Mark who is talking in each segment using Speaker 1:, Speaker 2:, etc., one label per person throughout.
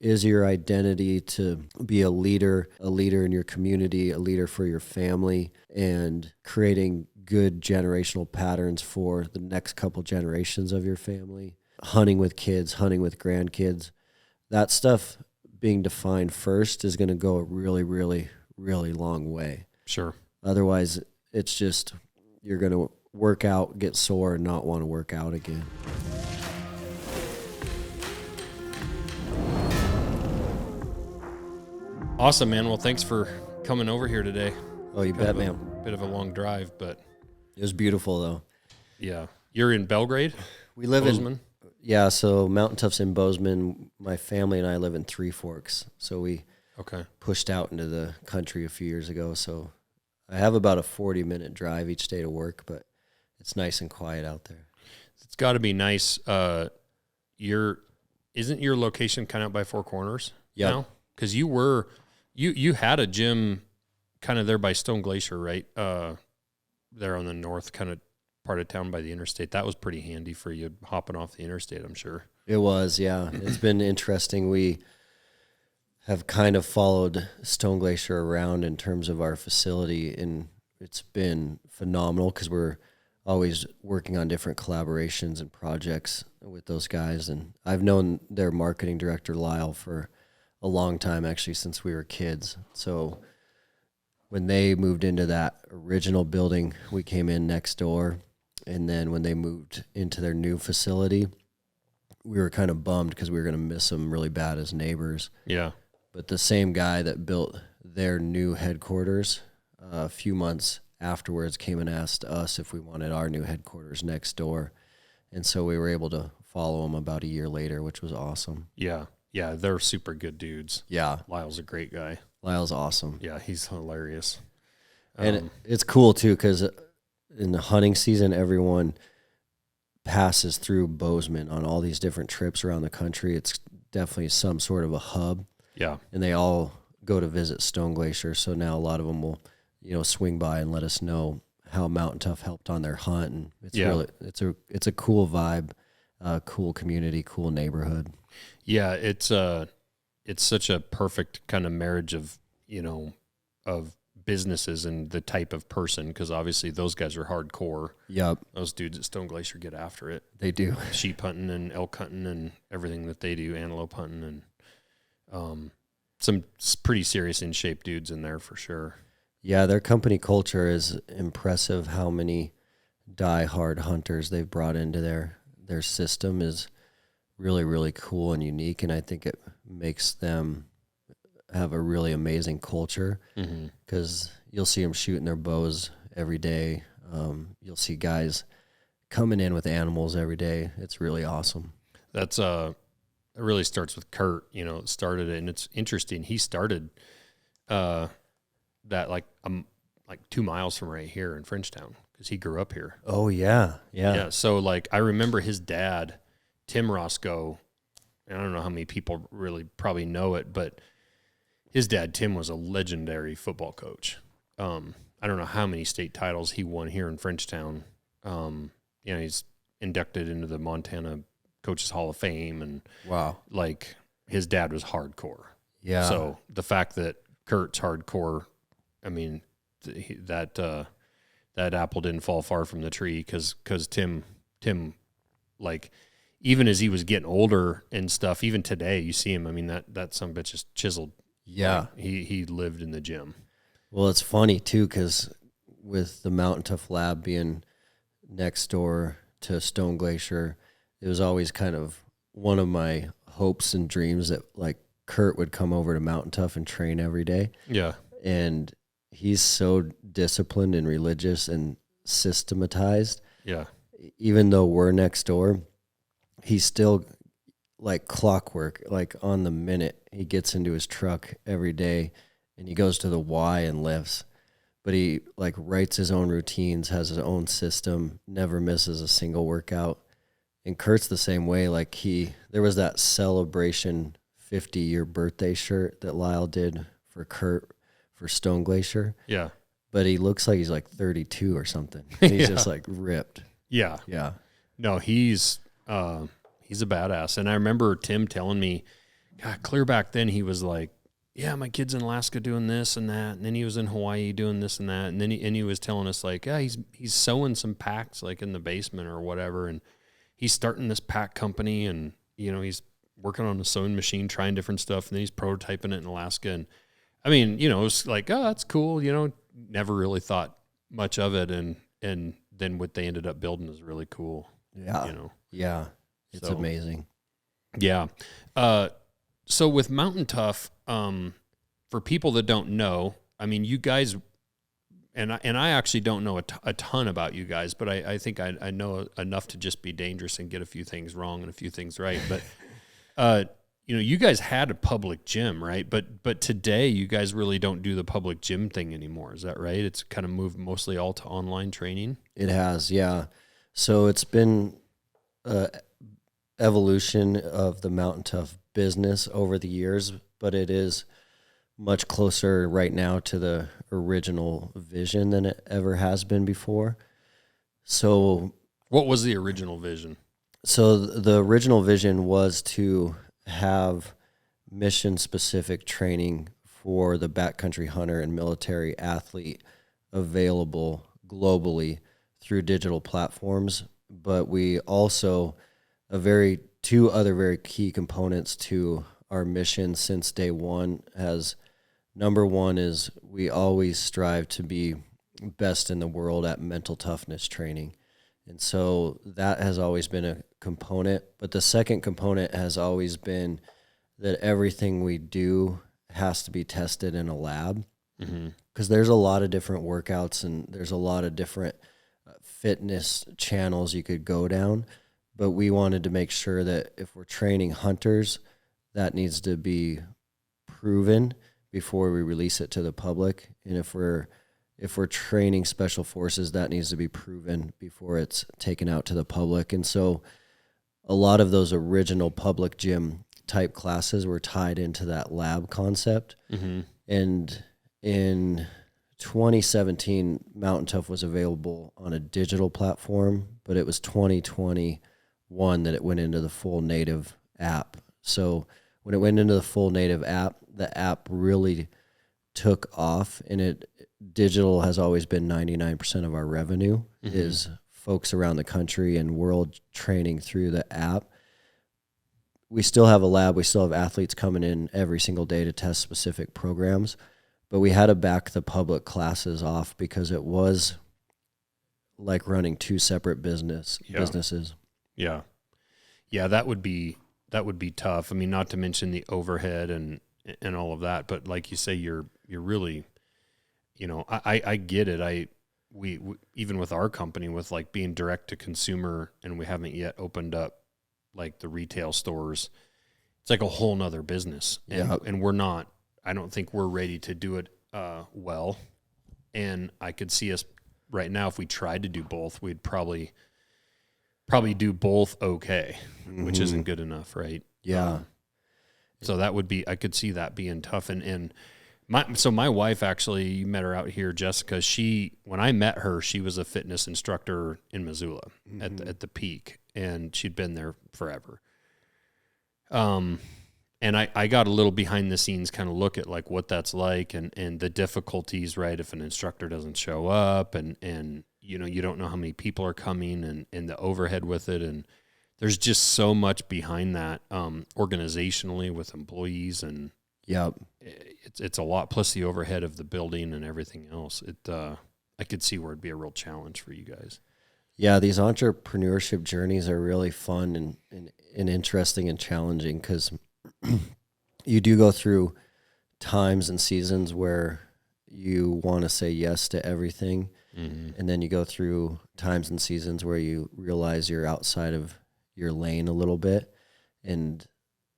Speaker 1: is your identity to be a leader in your community, a leader for your family, and creating good generational patterns for the next couple generations of your family. Hunting with kids, hunting with grandkids, that stuff being defined first is going to go a really, really, really long way.
Speaker 2: Sure.
Speaker 1: Otherwise, it's just you're going to work out, get sore, and not want to work out again.
Speaker 2: Awesome, man. Well, thanks for coming over here today.
Speaker 1: Oh, you bet, man.
Speaker 2: Bit of a long drive, but
Speaker 1: it was beautiful, though.
Speaker 2: Yeah. You're in Belgrade?
Speaker 1: We live
Speaker 2: Bozeman?
Speaker 1: Yeah, so Mtntough's in Bozeman. My family and I live in Three Forks, so we pushed out into the country a few years ago. So I have about a 40-minute drive each day to work, but it's nice and quiet out there.
Speaker 2: It's got to be nice. Isn't your location kind of by Four Corners now? Because you had a gym kind of there by Stone Glacier, right? There on the north kind of part of town by the interstate. That was pretty handy for you hopping off the interstate, I'm sure.
Speaker 1: It was, yeah. It's been interesting. We have kind of followed Stone Glacier around in terms of our facility, and it's been phenomenal because we're always working on different collaborations and projects with those guys. And I've known their marketing director, Lyle, for a long time, actually, since we were kids. So when they moved into that original building, we came in next door. And then when they moved into their new facility, we were kind of bummed because we were going to miss them really bad as neighbors.
Speaker 2: Yeah.
Speaker 1: But the same guy that built their new headquarters a few months afterwards came and asked us if we wanted our new headquarters next door. And so we were able to follow them about a year later, which was awesome.
Speaker 2: Yeah. Yeah, they're super good dudes.
Speaker 1: Yeah.
Speaker 2: Lyle's a great guy.
Speaker 1: Lyle's awesome.
Speaker 2: Yeah, he's hilarious.
Speaker 1: And it's cool, too, because in the hunting season, everyone passes through Bozeman on all these different trips around the country. It's definitely some sort of a hub.
Speaker 2: Yeah.
Speaker 1: And they all go to visit Stone Glacier. So now a lot of them will, swing by and let us know how Mtntough helped on their hunt. And it's really, it's a cool vibe, cool community, cool neighborhood.
Speaker 2: Yeah. It's such a perfect kind of marriage of, of businesses and the type of person, because obviously those guys are hardcore.
Speaker 1: Yep.
Speaker 2: Those dudes at Stone Glacier get after it.
Speaker 1: They do.
Speaker 2: Sheep hunting and elk hunting and everything that they do, antelope hunting, and some pretty serious in shape dudes in there for sure.
Speaker 1: Yeah, their company culture is impressive. How many die-hard hunters they've brought into their system is really, really cool and unique, and I think it makes them have a really amazing culture because you'll see them shooting their bows every day. You'll see guys coming in with animals every day. It's really awesome.
Speaker 2: That's it really starts with Kurt, started it, and it's interesting. He started that like 2 miles from right here in Frenchtown because he grew up here.
Speaker 1: Oh yeah.
Speaker 2: So like I remember his dad, Tim Roscoe, and I don't know how many people really probably know it, but his dad, Tim, was a legendary football coach. I don't know how many state titles he won here in Frenchtown. He's inducted into the Montana Coaches Hall of Fame, and
Speaker 1: wow,
Speaker 2: like his dad was hardcore.
Speaker 1: Yeah.
Speaker 2: So the fact that Kurt's hardcore, I mean, that apple didn't fall far from the tree because Tim, like, even as he was getting older and stuff, even today you see him. I mean, that son of a bitch is chiseled.
Speaker 1: Yeah.
Speaker 2: Like, he lived in the gym.
Speaker 1: Well, it's funny, too, because with the Mtntough lab being next door to Stone Glacier, it was always kind of one of my hopes and dreams that, like, Kurt would come over to Mtntough and train every day.
Speaker 2: Yeah.
Speaker 1: And he's so disciplined and religious and systematized.
Speaker 2: Yeah.
Speaker 1: Even though we're next door, he's still like clockwork, like on the minute. He gets into his truck every day and he goes to the Y and lifts. But he like writes his own routines, has his own system, never misses a single workout. And Kurt's the same way. Like there was that celebration 50-year birthday shirt that Lyle did for Kurt for Stone Glacier.
Speaker 2: Yeah.
Speaker 1: But he looks like he's like 32 or something. He's just like ripped.
Speaker 2: Yeah.
Speaker 1: Yeah.
Speaker 2: No, he's a badass. And I remember Tim telling me clear back then he was like, yeah, my kid's in Alaska doing this and that, and then he was in Hawaii doing this and that, and then he was telling us like, yeah, he's sewing some packs like in the basement or whatever, and he's starting this pack company, and he's working on a sewing machine, trying different stuff, and then he's prototyping it in Alaska. And I mean, it was like, oh, that's cool, never really thought much of it, and then what they ended up building is really cool.
Speaker 1: Yeah, it's amazing.
Speaker 2: Yeah. So with Mtntough, for people that don't know, I mean, you guys, and I actually don't know a ton about you guys, but I think I know enough to just be dangerous and get a few things wrong and a few things right. But, you guys had a public gym, right? But today you guys really don't do the public gym thing anymore. Is that right? It's kind of moved mostly all to online training.
Speaker 1: It has, yeah. So it's been evolution of the Mtntough business over the years, but it is much closer right now to the original vision than it ever has been before. So
Speaker 2: what was the original vision?
Speaker 1: So the original vision was to have mission-specific training for the backcountry hunter and military athlete available globally through digital platforms. But we also, two other very key components to our mission since day one has, number one is we always strive to be best in the world at mental toughness training. And so that has always been a component. But the second component has always been that everything we do has to be tested in a lab. Because there's a lot of different workouts and there's a lot of different fitness channels you could go down. But we wanted to make sure that if we're training hunters, that needs to be proven before we release it to the public. And if we're training special forces, that needs to be proven before it's taken out to the public. And so a lot of those original public gym type classes were tied into that lab concept. And in 2017, Mtntough was available on a digital platform, but it was 2021 that it went into the full native app. So when it went into the full native app, the app really took off, and digital has always been 99% of our revenue is folks around the country and world training through the app. We still have a lab. We still have athletes coming in every single day to test specific programs, but we had to back the public classes off because it was like running two separate businesses. Yeah.
Speaker 2: Yeah, that would be tough. I mean, not to mention the overhead and all of that, but like you say, you're really, I get it. We even with our company, with like being direct to consumer, and we haven't yet opened up like the retail stores, it's like a whole nother business. And we're not, I don't think we're ready to do it well. And I could see us right now, if we tried to do both, we'd probably do both okay, which isn't good enough, right?
Speaker 1: Yeah.
Speaker 2: So that would be, I could see that being tough. And my wife, actually, you met her out here, Jessica, when I met her, she was a fitness instructor in Missoula at the peak, and she'd been there forever. And I got a little behind the scenes kind of look at like what that's like and the difficulties, right? If an instructor doesn't show up and you don't know how many people are coming and the overhead with it. And there's just so much behind that, organizationally with employees, and it's a lot, plus the overhead of the building and everything else. I could see where it'd be a real challenge for you guys.
Speaker 1: Yeah, these entrepreneurship journeys are really fun and interesting and challenging because you do go through times and seasons where you want to say yes to everything. And then you go through times and seasons where you realize you're outside of your lane a little bit. And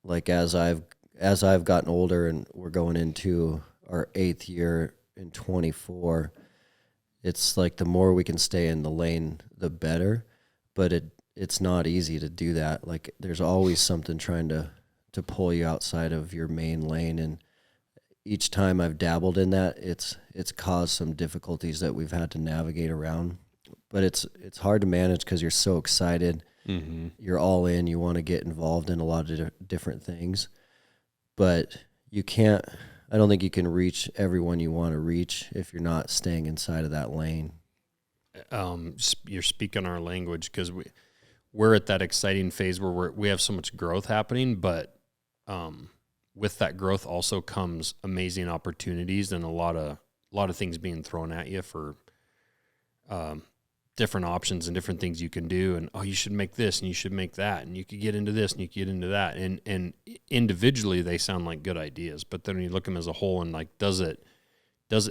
Speaker 1: like as I've gotten older and we're going into our 8th year in 24, it's like the more we can stay in the lane, the better. But it's not easy to do that. Like there's always something trying to pull you outside of your main lane. And each time I've dabbled in that, it's caused some difficulties that we've had to navigate around. But it's hard to manage because you're so excited. You're all in. You want to get involved in a lot of different things. but you can't. I don't think you can reach everyone you want to reach if you're not staying inside of that lane.
Speaker 2: You're speaking our language, because we're at that exciting phase where we have so much growth happening, but with that growth also comes amazing opportunities and a lot of things being thrown at you for different options and different things you can do. And, you should make this and you should make that, and you could get into this and you could get into that. And individually they sound like good ideas, but then when you look at them as a whole and like, does it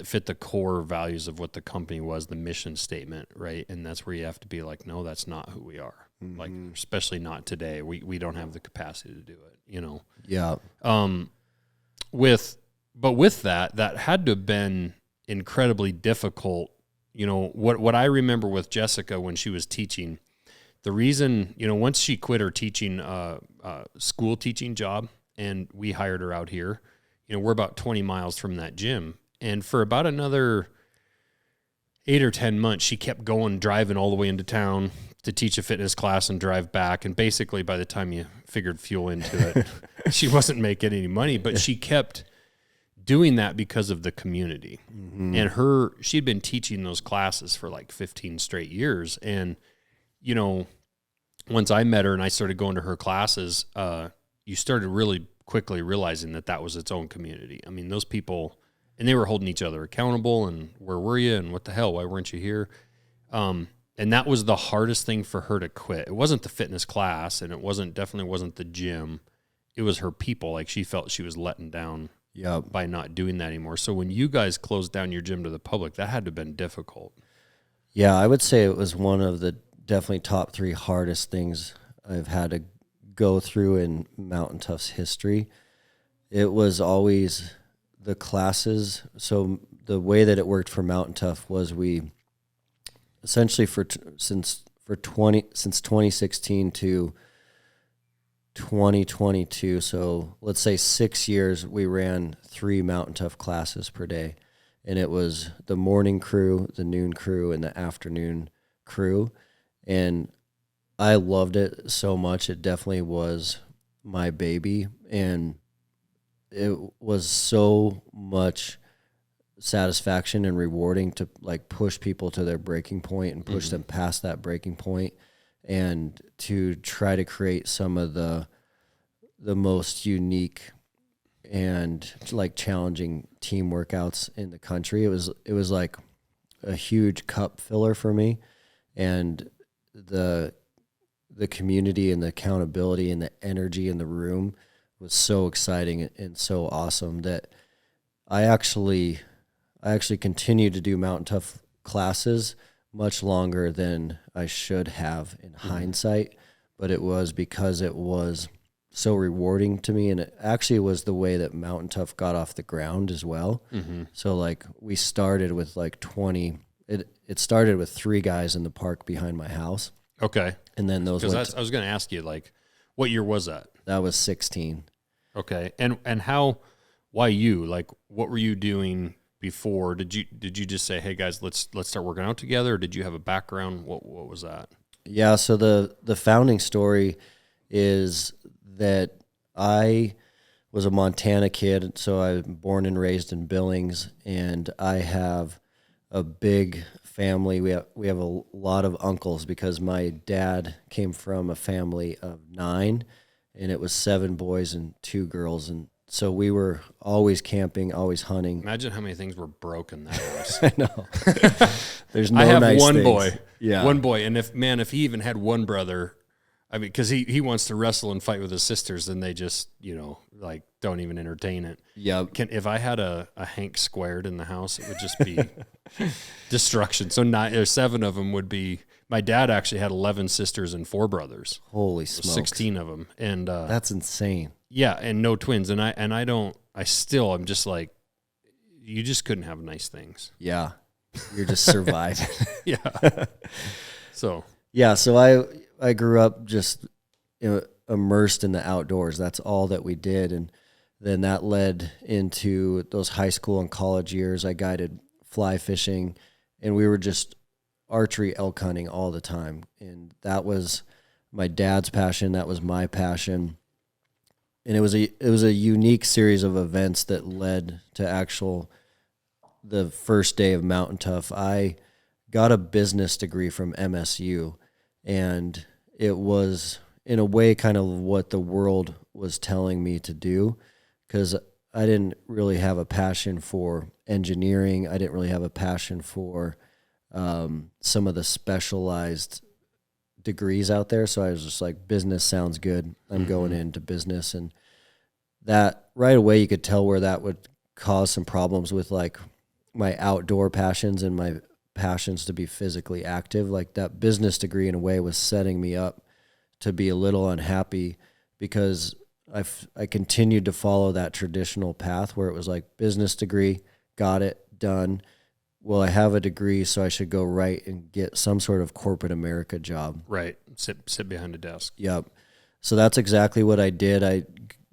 Speaker 2: fit the core values of what the company was, the mission statement, right? And that's where you have to be like, no, that's not who we are. Mm-hmm. Like, especially not today. We don't have the capacity to do it, you know?
Speaker 1: Yeah.
Speaker 2: With that had to have been incredibly difficult. You know, what I remember with Jessica when she was teaching, the reason, you know, once she quit her teaching, school teaching job, and we hired her out here, you know, we're about 20 miles from that gym. And for about another 8 or 10 months, she kept driving all the way into town to teach a fitness class and drive back. And basically by the time you figured fuel into it, she wasn't making any money, but she kept doing that because of the community. Mm-hmm. And she'd been teaching those classes for like 15 straight years. And, you know, once I met her and I started going to her classes, you started really quickly realizing that was its own community. I mean, those people, and they were holding each other accountable, and where were you, and what the hell, why weren't you here? And that was the hardest thing for her to quit. It wasn't the fitness class, and definitely wasn't the gym. It was her people. Like, she felt she was letting down by not doing that anymore. So when you guys closed down your gym to the public, that had to have been difficult.
Speaker 1: Yeah, I would say it was one of the definitely top 3 hardest things I've had to go through in Mtntough's history. It was always the classes. So the way that it worked for Mtntough was we essentially since 2016 to 2022, so let's say 6 years, we ran 3 Mtntough classes per day. And it was the morning crew, the noon crew, and the afternoon crew. And I loved it so much. It definitely was my baby. And it was so much satisfaction and rewarding to like push people to their breaking point and push them past that breaking point, and to try to create some of the most unique and like challenging team workouts in the country. It was like a huge cup filler for me, and the community and the accountability and the energy in the room was so exciting and so awesome that I actually continued to do Mtntough classes much longer than I should have in hindsight, but it was because it was so rewarding to me, and it actually was the way that Mtntough got off the ground as well. Mm-hmm. So like we started with like 20. It started with 3 guys in the park behind my house.
Speaker 2: Okay,
Speaker 1: and then those.
Speaker 2: I was going to ask you, like, what year was that?
Speaker 1: That was 16.
Speaker 2: Okay, and how? Why you? Like, what were you doing before? Did you just say, hey guys, let's start working out together? Or did you have a background? What was that?
Speaker 1: Yeah, so the founding story is that I was a Montana kid, so I was born and raised in Billings, and I have a big family. We have a lot of uncles because my dad came from a family of 9, and it was 7 boys and 2 girls, and so we were always camping, always hunting.
Speaker 2: Imagine how many things were broken that was.
Speaker 1: I know. There's no
Speaker 2: I have
Speaker 1: nice
Speaker 2: one
Speaker 1: things.
Speaker 2: boy.
Speaker 1: Yeah.
Speaker 2: One boy. And if he even had one brother, I mean, because he wants to wrestle and fight with his sisters, and they just, like, don't even entertain it.
Speaker 1: Yeah.
Speaker 2: If I had a Hank squared in the house, it would just be destruction. So 9 or 7 of them would be. My dad actually had 11 sisters and 4 brothers.
Speaker 1: Holy smokes.
Speaker 2: 16 of them. And
Speaker 1: that's insane.
Speaker 2: Yeah, and no twins. And I'm just like, you just couldn't have nice things.
Speaker 1: Yeah. You're just surviving.
Speaker 2: Yeah. So
Speaker 1: I grew up just immersed in the outdoors. That's all that we did. And then that led into those high school and college years. I guided fly fishing, and we were just archery, elk hunting all the time. And that was my dad's passion. That was my passion. and it was a unique series of events that led to the first day of Mtntough. I got a business degree from MSU, and it was in a way kind of what the world was telling me to do, because I didn't really have a passion for engineering. I didn't really have a passion for some of the specialized degrees out there. So I was just like, business sounds good. I'm going into business. And that right away, you could tell where that would cause some problems with like my outdoor passions and my passions to be physically active. Like that business degree in a way was setting me up to be a little unhappy, because I continued to follow that traditional path where it was like business degree, got it, done. Well, I have a degree, so I should go right and get some sort of corporate America job.
Speaker 2: Right. Sit behind a desk.
Speaker 1: Yep. So that's exactly what I did. I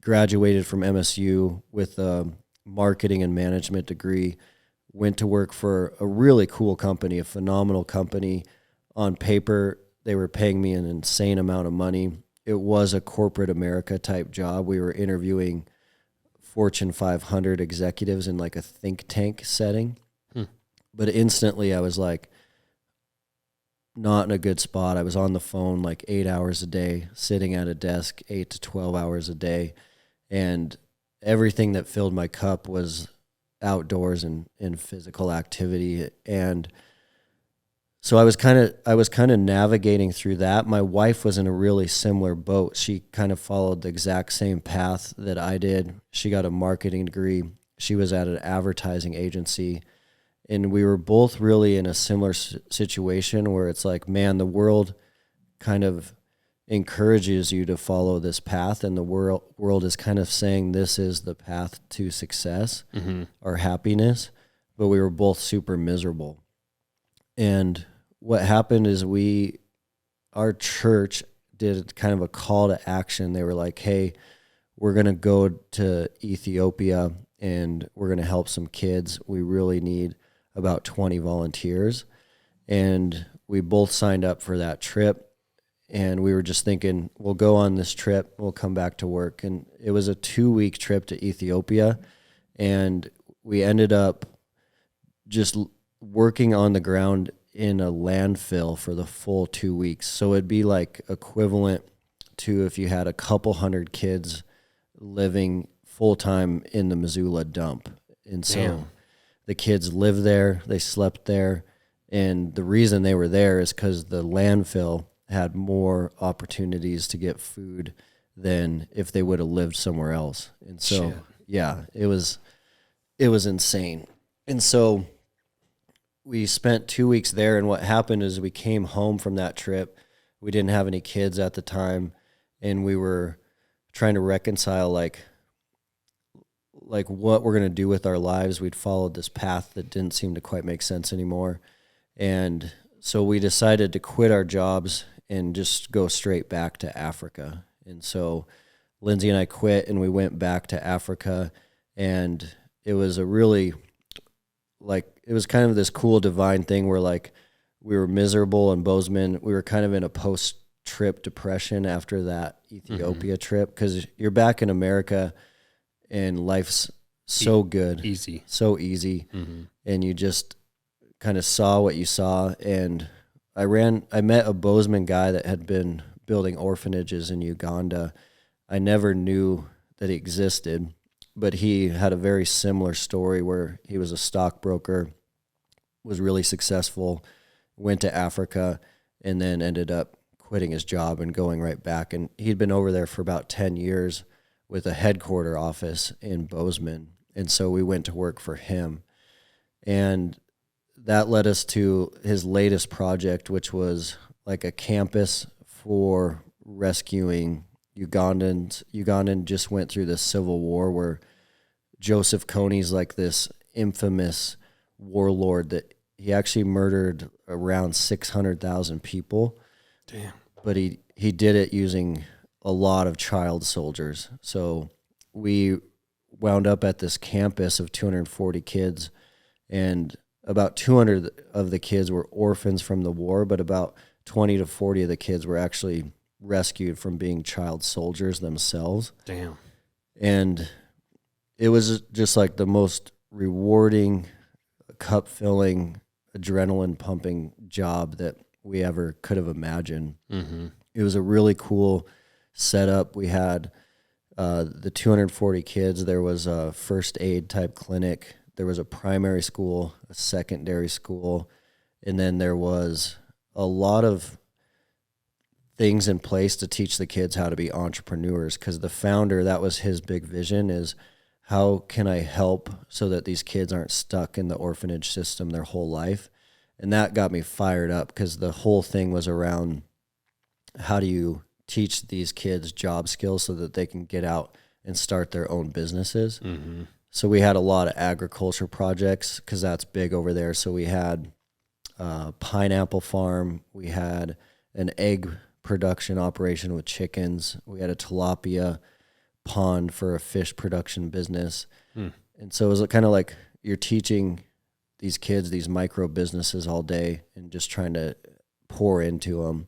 Speaker 1: graduated from MSU with a marketing and management degree, went to work for a really cool company, a phenomenal company. On paper, they were paying me an insane amount of money. It was a corporate America type job. We were interviewing Fortune 500 executives in like a think tank setting. But instantly I was like, not in a good spot. I was on the phone like 8 hours a day, sitting at a desk 8 to 12 hours a day. And everything that filled my cup was outdoors and physical activity. And so I was kind of navigating through that. My wife was in a really similar boat. She kind of followed the exact same path that I did. She got a marketing degree. She was at an advertising agency. And we were both really in a similar situation where it's like, man, the world kind of encourages you to follow this path, and the world is kind of saying this is the path to success or happiness, but we were both super miserable. And what happened is our church did kind of a call to action. They were like, hey, we're going to go to Ethiopia and we're going to help some kids. We really need about 20 volunteers. And we both signed up for that trip. And we were just thinking, we'll go on this trip, we'll come back to work. And it was a 2-week trip to Ethiopia. And we ended up just working on the ground in a landfill for the full 2 weeks. So it'd be like equivalent to if you had a couple hundred kids living full-time in the Missoula dump. And so the kids lived there, they slept there, and the reason they were there is because the landfill had more opportunities to get food than if they would have lived somewhere else. And so, it was insane. And so we spent 2 weeks there, and what happened is we came home from that trip. We didn't have any kids at the time, and we were trying to reconcile like what we're going to do with our lives. We'd followed this path that didn't seem to quite make sense anymore. And so we decided to quit our jobs and just go straight back to Africa. And so Lindsay and I quit, and we went back to Africa, and it was a really, it was kind of this cool divine thing where we were miserable in Bozeman. We were kind of in a post-trip depression after that Ethiopia trip, because you're back in America and life's so good. So easy. And you just kind of saw what you saw. And I met a Bozeman guy that had been building orphanages in Uganda. I never knew that he existed, but he had a very similar story where he was a stockbroker, was really successful, went to Africa, and then ended up quitting his job and going right back. And he'd been over there for about 10 years with a headquarter office in Bozeman. And so we went to work for him. And that led us to his latest project, which was like a campus for rescuing Ugandans. Ugandan just went through this civil war where Joseph Kony's like this infamous warlord that he actually murdered around 600,000 people.
Speaker 2: Damn.
Speaker 1: But he did it using a lot of child soldiers. So we wound up at this campus of 240 kids, and about 200 of the kids were orphans from the war, but about 20 to 40 of the kids were actually rescued from being child soldiers themselves.
Speaker 2: Damn.
Speaker 1: And it was just like the most rewarding, cup filling, adrenaline pumping job that we ever could have imagined.
Speaker 2: Mm-hmm.
Speaker 1: It was a really cool setup. We had the 240 kids. There was a first aid type clinic. There was a primary school, a secondary school, and then there was a lot of things in place to teach the kids how to be entrepreneurs, because the founder, that was his big vision, is how can I help so that these kids aren't stuck in the orphanage system their whole life? And that got me fired up, because the whole thing was around how do you teach these kids job skills so that they can get out and start their own businesses.
Speaker 2: Mm-hmm.
Speaker 1: So we had a lot of agriculture projects, because that's big over there. So we had a pineapple farm. We had an egg production operation with chickens. We had a tilapia pond for a fish production business. And so it was kind of like you're teaching these kids these micro businesses all day and just trying to pour into them,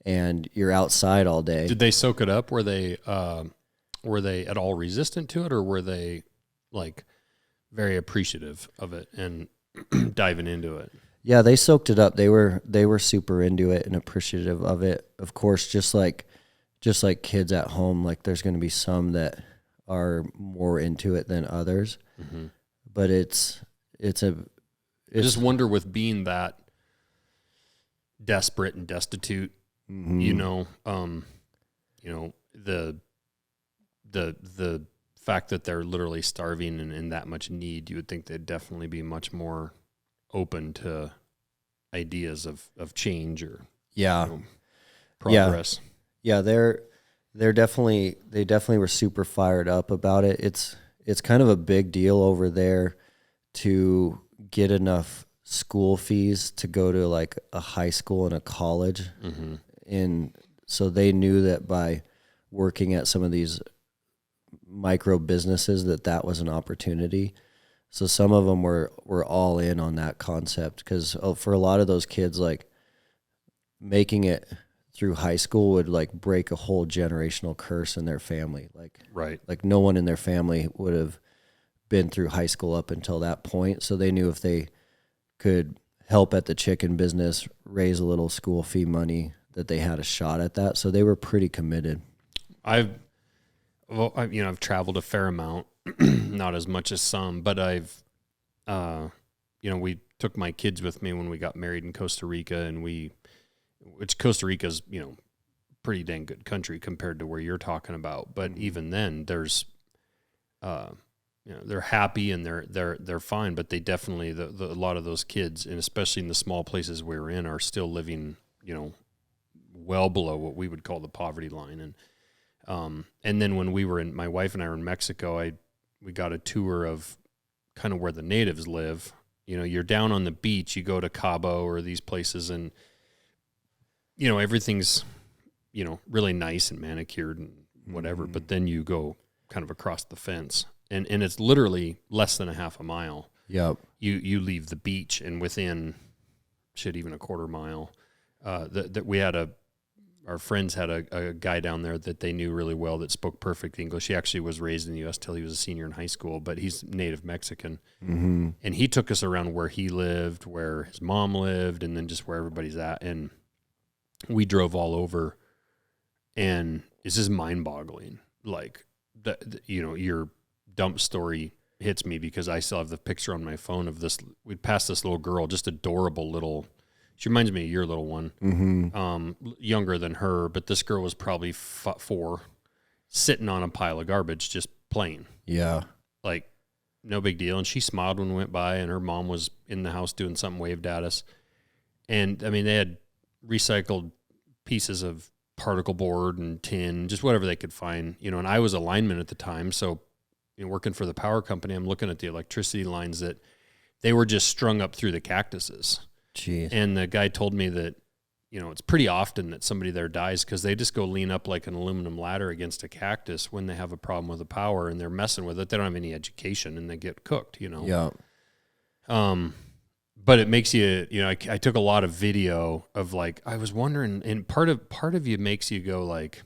Speaker 1: and you're outside all day.
Speaker 2: Did they soak it up? Were they at all resistant to it, or were they like very appreciative of it and diving into it?
Speaker 1: Yeah, they soaked it up. They were super into it and appreciative of it. Of course, just like kids at home, like there's going to be some that are more into it than others.
Speaker 2: Mm-hmm.
Speaker 1: But it's
Speaker 2: I just wonder, with being that desperate and destitute,
Speaker 1: mm-hmm.
Speaker 2: The fact that they're literally starving and in that much need, you would think they'd definitely be much more open to ideas of change or progress.
Speaker 1: Yeah, they definitely were super fired up about it. It's kind of a big deal over there to get enough school fees to go to like a high school and a college.
Speaker 2: Mm-hmm.
Speaker 1: And so they knew that by working at some of these micro businesses that was an opportunity. So some of them were all in on that concept, because for a lot of those kids, like making it through high school would like break a whole generational curse in their family. Like,
Speaker 2: right.
Speaker 1: Like no one in their family would have been through high school up until that point. So they knew if they could help at the chicken business, raise a little school fee money, that they had a shot at that. So they were pretty committed.
Speaker 2: I've traveled a fair amount, not as much as some, but we took my kids with me when we got married in Costa Rica, and which Costa Rica's, pretty dang good country compared to where you're talking about. But even then there's, they're happy and they're fine, but they definitely, a lot of those kids, and especially in the small places we were in, are still living, well below what we would call the poverty line. And then when my wife and I were in Mexico, we got a tour of kind of where the natives live. You're down on the beach, you go to Cabo or these places, and, everything's, really nice and manicured and whatever, but then you go kind of across the fence, and it's literally less than a half a mile.
Speaker 1: Yep.
Speaker 2: You leave the beach, and within, even a quarter mile, that we had our friends had a guy down there that they knew really well that spoke perfect English. He actually was raised in the U.S. till he was a senior in high school, but he's native Mexican.
Speaker 1: Mm-hmm.
Speaker 2: And he took us around where he lived, where his mom lived, and then just where everybody's at. And we drove all over, and it's just mind-boggling. Like, your dump story hits me, because I still have the picture on my phone of this. We'd passed this little girl, just adorable little. She reminds me of your little one,
Speaker 1: mm-hmm.
Speaker 2: Younger than her, but this girl was probably 4, sitting on a pile of garbage, just playing.
Speaker 1: Yeah.
Speaker 2: Like, no big deal. And she smiled when we went by, and her mom was in the house doing something, waved at us. And, I mean, they had recycled pieces of particle board and tin, just whatever they could find, and I was a lineman at the time. So, working for the power company, I'm looking at the electricity lines that they were just strung up through the cactuses.
Speaker 1: Jeez.
Speaker 2: And the guy told me that, it's pretty often that somebody there dies because they just go lean up like an aluminum ladder against a cactus when they have a problem with the power, and they're messing with it. They don't have any education, and they get cooked,
Speaker 1: Yeah.
Speaker 2: But it makes you, I took a lot of video of, like, I was wondering, and part of you makes you go like,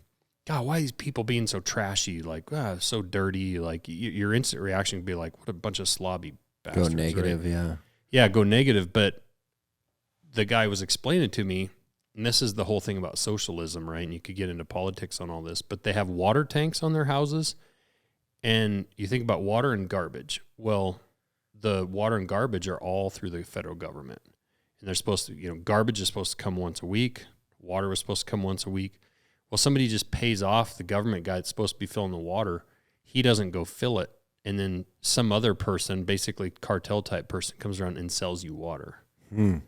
Speaker 2: God, why are these people being so trashy? Like, so dirty. Like, your instant reaction would be like, what a bunch of slobby bastards.
Speaker 1: Go negative,
Speaker 2: right?
Speaker 1: yeah.
Speaker 2: Yeah, go negative. But the guy was explaining to me, and this is the whole thing about socialism, right? And you could get into politics on all this, but they have water tanks on their houses. And you think about water and garbage. Well, the water and garbage are all through the federal government. And they're supposed to, garbage is supposed to come once a week. Water was supposed to come once a week. Well, somebody just pays off the government guy that's supposed to be filling the water. He doesn't go fill it. And then some other person, basically cartel type person, comes around and sells you water. And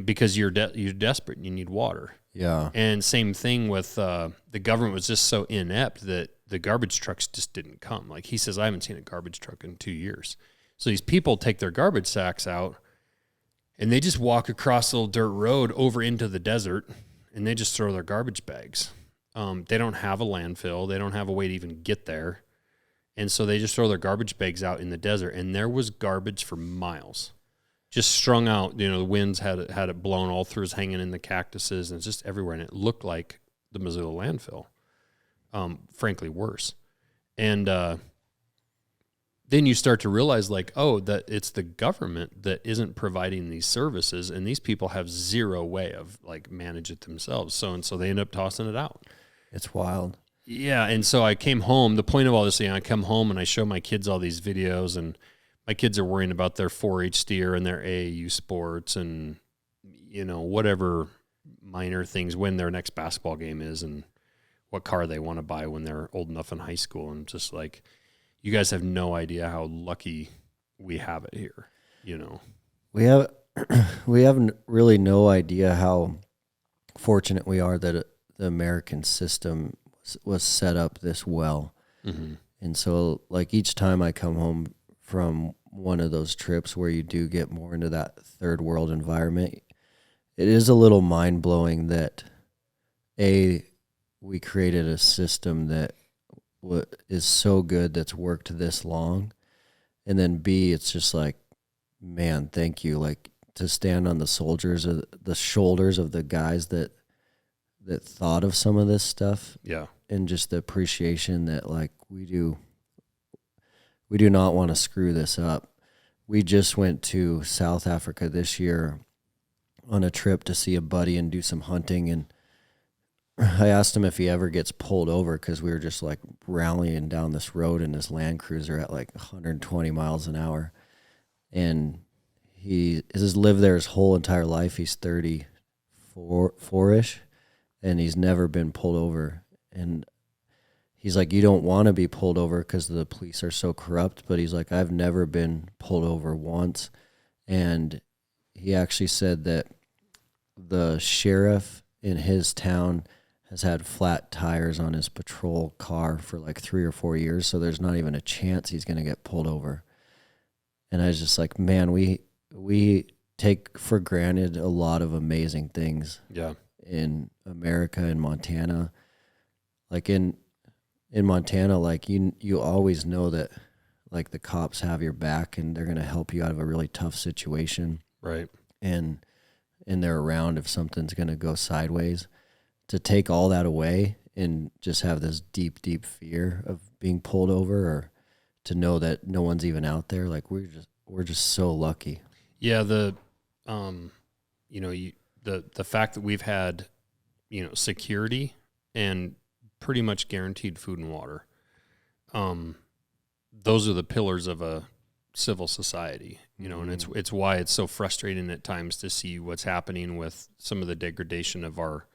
Speaker 2: because you're desperate and you need water.
Speaker 1: Yeah.
Speaker 2: And same thing with the government was just so inept that the garbage trucks just didn't come. Like he says, I haven't seen a garbage truck in 2 years. So these people take their garbage sacks out and they just walk across the little dirt road over into the desert and they just throw their garbage bags. They don't have a landfill. They don't have a way to even get there. And so they just throw their garbage bags out in the desert. And there was garbage for miles, just strung out. The winds had it blown all through, it was hanging in the cactuses, and it's just everywhere. And it looked like the Missoula landfill, frankly worse. And then you start to realize, like, that it's the government that isn't providing these services, and these people have zero way of like manage it themselves. So they end up tossing it out.
Speaker 1: It's wild.
Speaker 2: Yeah, and so I came home. The point of all this, I come home and I show my kids all these videos, and my kids are worrying about their 4-H steer and their AAU sports and whatever minor things, when their next basketball game is, and what car they want to buy when they're old enough in high school, and just like, you guys have no idea how lucky we have it here.
Speaker 1: We have really no idea how fortunate we are that the American system was set up this well.
Speaker 2: Mm-hmm.
Speaker 1: And so, like, each time I come home from one of those trips where you do get more into that third world environment, it is a little mind-blowing that we created a system that is so good, that's worked this long, and then B, it's just like, man, thank you, like, to stand on the shoulders of the guys that thought of some of this stuff.
Speaker 2: Yeah.
Speaker 1: And just the appreciation that, like, we do not want to screw this up. We just went to South Africa this year on a trip to see a buddy and do some hunting, and I asked him if he ever gets pulled over, because we were just like rallying down this road in his Land Cruiser at like 120 miles an hour. And he has lived there his whole entire life. He's 34-ish, and he's never been pulled over. And he's like, you don't want to be pulled over because the police are so corrupt. But he's like, I've never been pulled over once. And he actually said that the sheriff in his town has had flat tires on his patrol car for like 3 or 4 years, so there's not even a chance he's going to get pulled over. And I was just like, man, we take for granted a lot of amazing things.
Speaker 2: Yeah.
Speaker 1: In America and Montana. Like in Montana, like you always know that, like, the cops have your back and they're going to help you out of a really tough situation.
Speaker 2: Right.
Speaker 1: And they're around if something's going to go sideways. To take all that away and just have this deep, deep fear of being pulled over, or to know that no one's even out there, like, we're just so lucky.
Speaker 2: Yeah, the fact that we've had, security and pretty much guaranteed food and water. Those are the pillars of a civil society, and it's why it's so frustrating at times to see what's happening with some of the degradation of our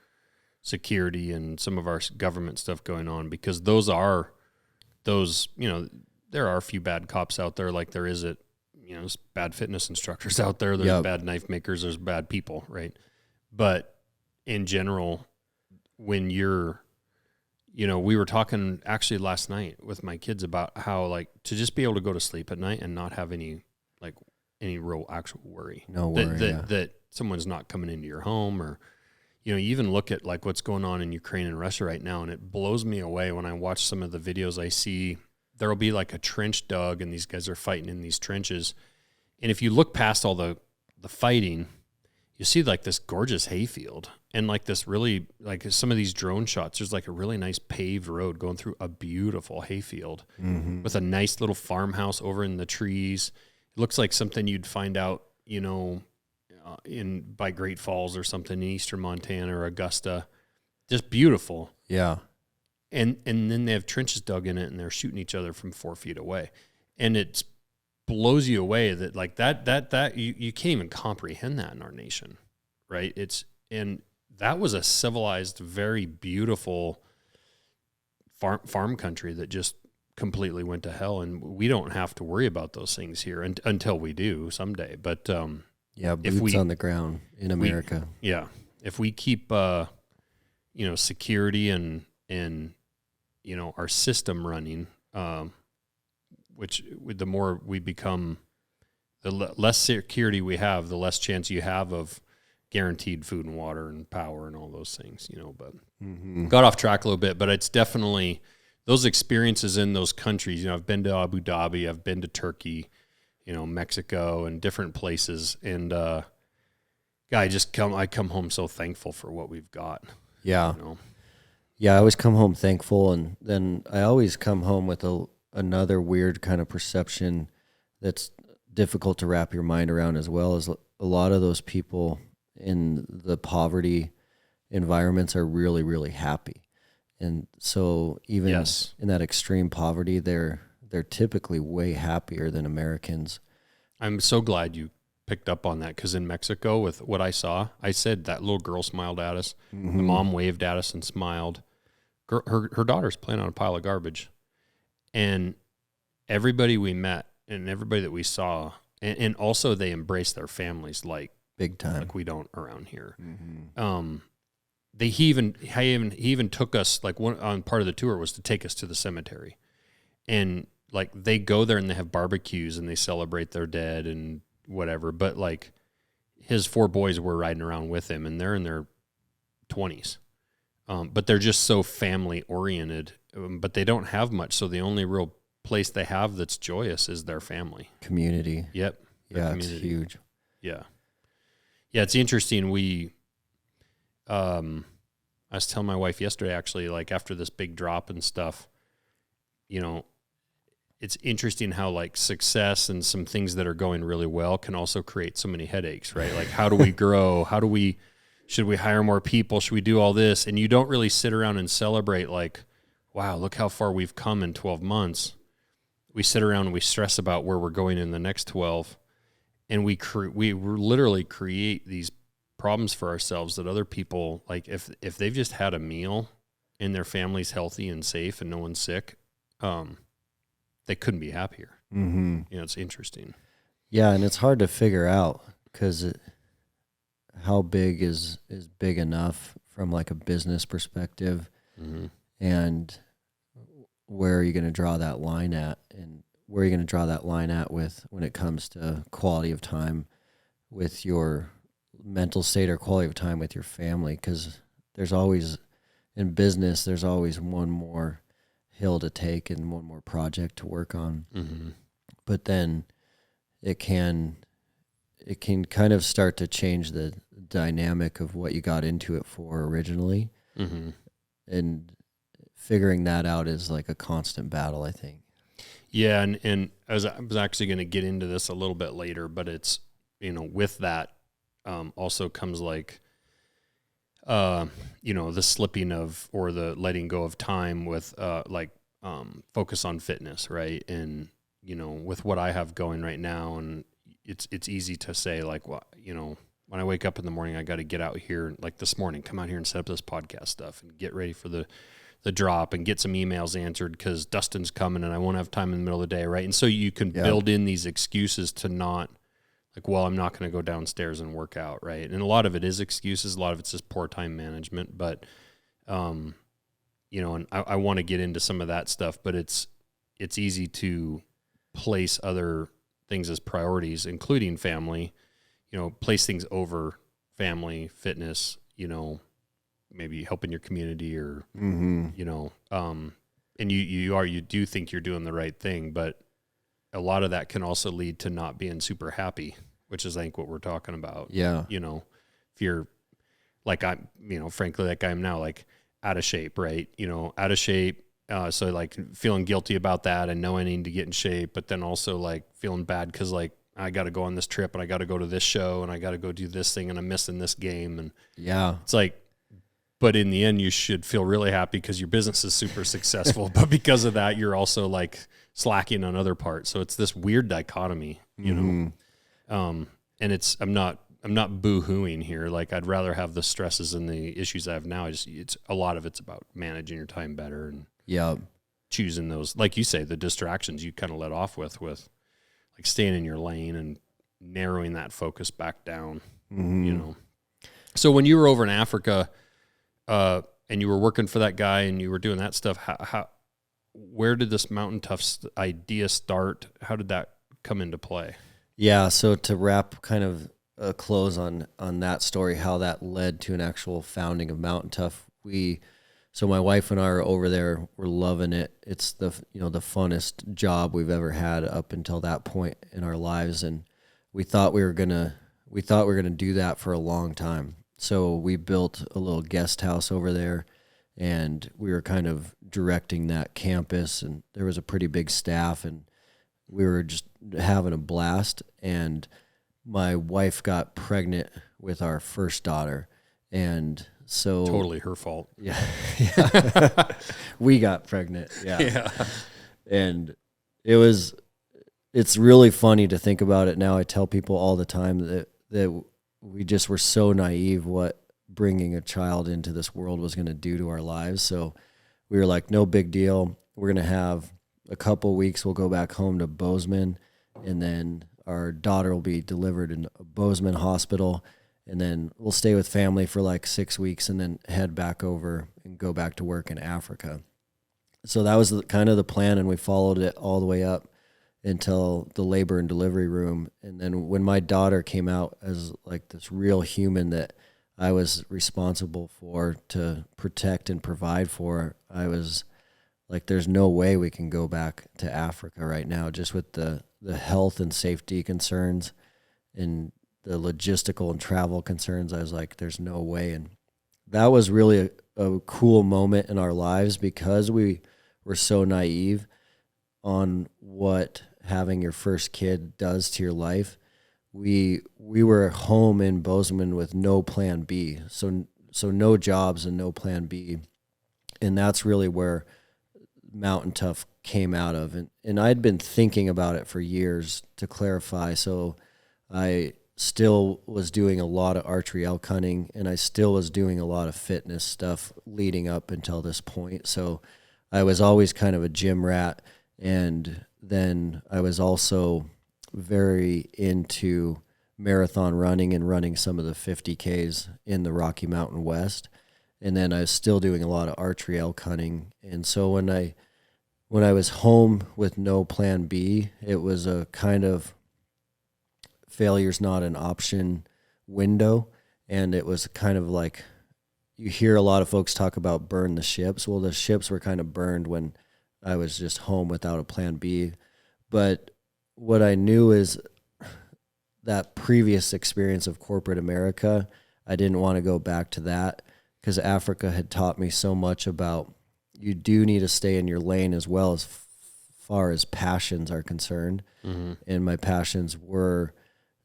Speaker 2: security and some of our government stuff going on, because there are a few bad cops out there, like there is there's bad fitness instructors out there, there's bad knife makers, there's bad people, right? But in general, when you're, we were talking actually last night with my kids about how, like, to just be able to go to sleep at night and not have any real actual worry.
Speaker 1: No worry,
Speaker 2: that someone's not coming into your home, or, you even look at like what's going on in Ukraine and Russia right now, and it blows me away when I watch some of the videos I see. There'll be like a trench dug, and these guys are fighting in these trenches. And if you look past all the fighting, you see like this gorgeous hayfield and like this really, like some of these drone shots, there's like a really nice paved road going through a beautiful hayfield with a nice little farmhouse over in the trees. It looks like something you'd find out, you know, by Great Falls or something in eastern Montana or Augusta. Just beautiful.
Speaker 1: Yeah.
Speaker 2: And then they have trenches dug in it and they're shooting each other from 4 feet away. And it blows you away that like that you can't even comprehend that in our nation, right? And that was a civilized, very beautiful farm country that just completely went to hell. And we don't have to worry about those things here until we do someday. But
Speaker 1: yeah, boots on the ground in America.
Speaker 2: If we keep you know, security and you know, our system running, which the more we become, the less security we have, the less chance you have of guaranteed food and water and power and all those things, you know. But got off track a little bit, but it's definitely those experiences in those countries. You know, I've been to Abu Dhabi, I've been to Turkey, you know, Mexico and different places. And I come home so thankful for what we've got.
Speaker 1: Yeah.
Speaker 2: You know?
Speaker 1: Yeah, I always come home thankful, and then I always come home with another weird kind of perception that's difficult to wrap your mind around, as well as a lot of those people in the poverty environments are really, really happy. And so even in that extreme poverty, they're typically way happier than Americans.
Speaker 2: I'm so glad you picked up on that, because in Mexico, with what I saw, I said that little girl smiled at us. The mom waved at us and smiled. Her daughter's playing on a pile of garbage. And everybody we met and everybody that we saw, and also they embraced their families like
Speaker 1: big time,
Speaker 2: like we don't around here. He even took us, like on part of the tour was to take us to the cemetery, and like they go there and they have barbecues and they celebrate their dead and whatever. But like his 4 boys were riding around with him, and they're in their 20s. But they're just so family oriented, but they don't have much. So the only real place they have that's joyous is their family.
Speaker 1: Community.
Speaker 2: Yep.
Speaker 1: Yeah, community. It's huge.
Speaker 2: Yeah. Yeah, it's interesting. I was telling my wife yesterday, actually, like after this big drop and stuff, you know, it's interesting how like success and some things that are going really well can also create so many headaches, right? Like, how do we grow? Should we hire more people? Should we do all this? And you don't really sit around and celebrate like, wow, look how far we've come in 12 months. We sit around and we stress about where we're going in the next 12. And we literally create these problems for ourselves that other people, like if they've just had a meal and their family's healthy and safe and no one's sick, they couldn't be happier. You know, it's interesting.
Speaker 1: Yeah, and it's hard to figure out because how big is big enough from like a business perspective, and where are you going to draw that line at, and where are you going to draw that line at with when it comes to quality of time with your mental state or quality of time with your family? Because there's always, in business, there's always one more hill to take and one more project to work on. But then it can kind of start to change the dynamic of what you got into it for originally. And figuring that out is like a constant battle, I think.
Speaker 2: Yeah, and I was actually going to get into this a little bit later, but it's, you know, with that also comes like, you know, the slipping of, or the letting go of time with focus on fitness, right? And, you know, with what I have going right now, and it's easy to say like, well, you know, when I wake up in the morning, I got to get out here, like this morning, come out here and set up this podcast stuff and get ready for the drop and get some emails answered because Dustin's coming and I won't have time in the middle of the day, right? And so you can build in these excuses to not, like, well, I'm not going to go downstairs and work out, right? And a lot of it is excuses. A lot of it's just poor time management. But, you know, and I want to get into some of that stuff, but it's easy to place other things as priorities, including family, you know, place things over family, fitness, you know, maybe helping your community or, you know, and you do think you're doing the right thing, but a lot of that can also lead to not being super happy, which is, I think, what we're talking about.
Speaker 1: Yeah.
Speaker 2: You know, if you're like frankly, like I'm now, like out of shape, right? Out of shape. So like feeling guilty about that and know I need to get in shape, but then also like feeling bad because like I got to go on this trip and I got to go to this show and I got to go do this thing and I'm missing this game. And it's like, but in the end, you should feel really happy because your business is super successful. But because of that, you're also like slacking on other parts. So it's this weird dichotomy, you know. And I'm not boo-hooing here. Like I'd rather have the stresses and the issues I have now. It's a lot of it's about managing your time better and choosing those, like you say, the distractions you kind of let off with like staying in your lane and narrowing that focus back down. You know. So when you were over in Africa, and you were working for that guy and you were doing that stuff, where did this Mtntough idea start? How did that come into play?
Speaker 1: Yeah, so to wrap kind of a close on that story, how that led to an actual founding of Mtntough, so my wife and I are over there. We're loving it. It's the funnest job we've ever had up until that point in our lives, and we thought we were gonna do that for a long time. So we built a little guest house over there, and we were kind of directing that campus, and there was a pretty big staff, and we were just having a blast. And my wife got pregnant with our first daughter, and so
Speaker 2: totally her fault.
Speaker 1: Yeah. We got pregnant. Yeah. And it's really funny to think about it now. I tell people all the time that we just were so naive what bringing a child into this world was going to do to our lives. So we were like, no big deal. We're going to have a couple weeks. We'll go back home to Bozeman, and then our daughter will be delivered in a Bozeman hospital, and then we'll stay with family for like 6 weeks and then head back over and go back to work in Africa. So that was kind of the plan, and we followed it all the way up until the labor and delivery room. And then when my daughter came out as like this real human that I was responsible for to protect and provide for, I was like, there's no way we can go back to Africa right now, just with the health and safety concerns and the logistical and travel concerns. I was like, there's no way. And that was really a cool moment in our lives because we were so naive on what having your first kid does to your life. We were home in Bozeman with no plan B. So no jobs and no plan B. And that's really where Mtntough came out of. And I'd been thinking about it for years, to clarify. So I still was doing a lot of archery elk hunting, and I still was doing a lot of fitness stuff leading up until this point. So I was always kind of a gym rat. And then I was also very into marathon running and running some of the 50Ks in the Rocky Mountain West. And then I was still doing a lot of archery elk hunting. And so when I was home with no plan B, it was a kind of failure's not an option window. And it was kind of like, you hear a lot of folks talk about burn the ships. Well, the ships were kind of burned when I was just home without a plan B. But what I knew is that previous experience of corporate America, I didn't want to go back to that, because Africa had taught me so much about you do need to stay in your lane as well as far as passions are concerned. Mm-hmm. And my passions were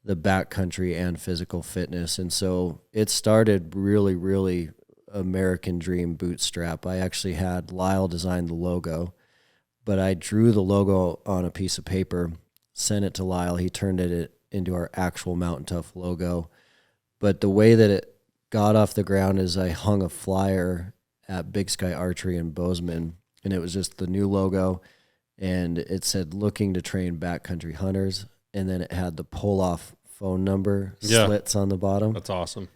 Speaker 1: the backcountry and physical fitness. And so it started really, really American dream bootstrap. I actually had Lyle design the logo, but I drew the logo on a piece of paper, sent it to Lyle. He turned it into our actual Mtntough logo. But the way that it got off the ground is I hung a flyer at Big Sky Archery in Bozeman, and it was just the new logo, and it said, looking to train backcountry hunters, and then it had the pull-off phone number slits on the bottom.
Speaker 2: That's awesome.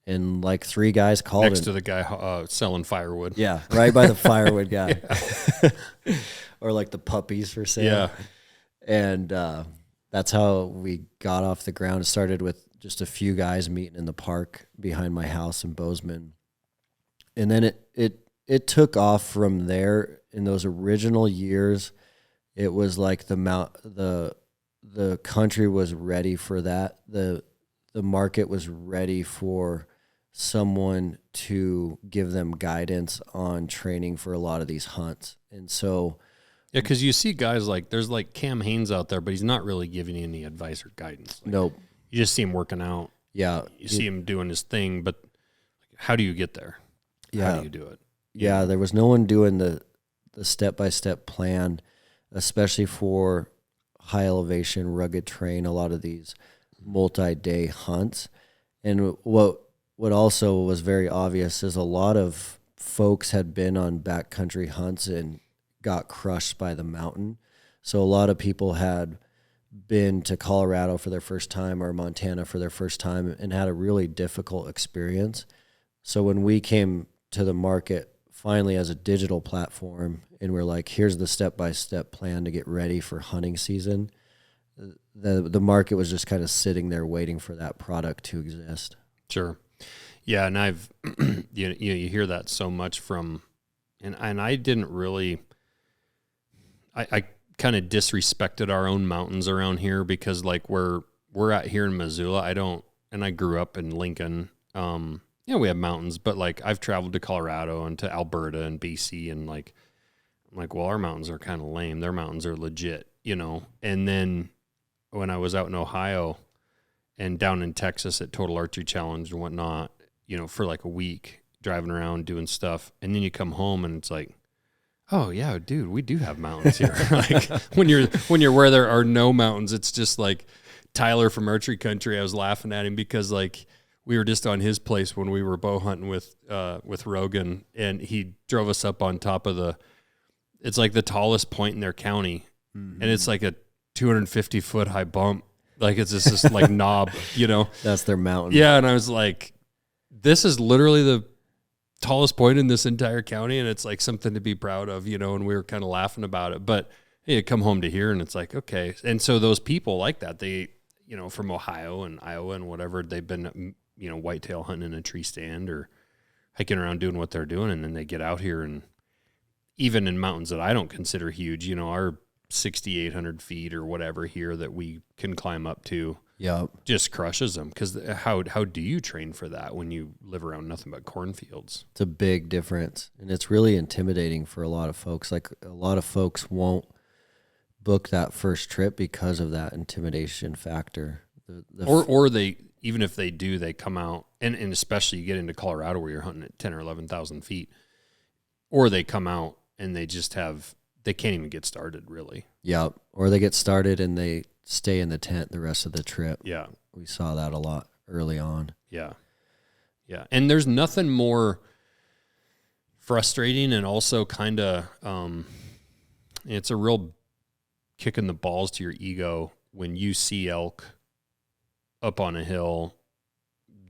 Speaker 1: And like 3 guys called
Speaker 2: next to the guy selling firewood.
Speaker 1: Yeah, right by the firewood guy. Or like the puppies for sale.
Speaker 2: Yeah.
Speaker 1: And that's how we got off the ground. It started with just a few guys meeting in the park behind my house in Bozeman. And then it took off from there. In those original years, it was like the country was ready for that. The market was ready for someone to give them guidance on training for a lot of these hunts. And so,
Speaker 2: yeah, because you see guys like, there's like Cam Haynes out there, but he's not really giving you any advice or guidance. Like,
Speaker 1: nope.
Speaker 2: You just see him working out.
Speaker 1: Yeah.
Speaker 2: You see him doing his thing, but how do you get there?
Speaker 1: Yeah.
Speaker 2: How do you do it?
Speaker 1: Yeah, there was no one doing the step-by-step plan, especially for high elevation, rugged terrain, a lot of these multi-day hunts. And what also was very obvious is a lot of folks had been on backcountry hunts and got crushed by the mountain. So a lot of people had been to Colorado for their first time or Montana for their first time and had a really difficult experience. So when we came to the market finally as a digital platform and we're like, here's the step-by-step plan to get ready for hunting season, the market was just kind of sitting there waiting for that product to exist.
Speaker 2: Sure. Yeah, and I've you hear that so much from, and I didn't really, I kind of disrespected our own mountains around here because like we're out here in Missoula, I grew up in Lincoln. We have mountains, but like I've traveled to Colorado and to Alberta and BC, and like I'm like, well, our mountains are kind of lame. Their mountains are legit, And then when I was out in Ohio and down in Texas at Total Archery Challenge and whatnot, for like a week driving around doing stuff, and then you come home and it's like, oh yeah, dude, we do have mountains here. Like when you're where there are no mountains, it's just like Tyler from Archery Country. I was laughing at him because like we were just on his place when we were bow hunting with Rogan, and he drove us up on top of it's like the tallest point in their county, and it's like a 250 foot high bump. Like it's just this like knob,
Speaker 1: That's their mountain.
Speaker 2: Yeah, and I was like, this is literally the tallest point in this entire county, and it's like something to be proud of, and we were kind of laughing about it. But hey, you come home to here and it's like, okay. And so those people like that, they, from Ohio and Iowa and whatever, they've been, whitetail hunting in a tree stand or hiking around doing what they're doing. And then they get out here, and even in mountains that I don't consider huge, our 6,800 feet or whatever here that we can climb up to, just crushes them. Because how do you train for that when you live around nothing but cornfields?
Speaker 1: It's a big difference, and it's really intimidating for a lot of folks. Like a lot of folks won't book that first trip because of that intimidation factor.
Speaker 2: Or they, even if they do, they come out, and especially you get into Colorado where you're hunting at 10 or 11,000 feet, or they come out and they can't even get started really.
Speaker 1: Yeah. Or they get started and they stay in the tent the rest of the trip.
Speaker 2: Yeah.
Speaker 1: We saw that a lot early on.
Speaker 2: Yeah. Yeah. And there's nothing more frustrating and also kind of, it's a real kick in the balls to your ego when you see elk up on a hill,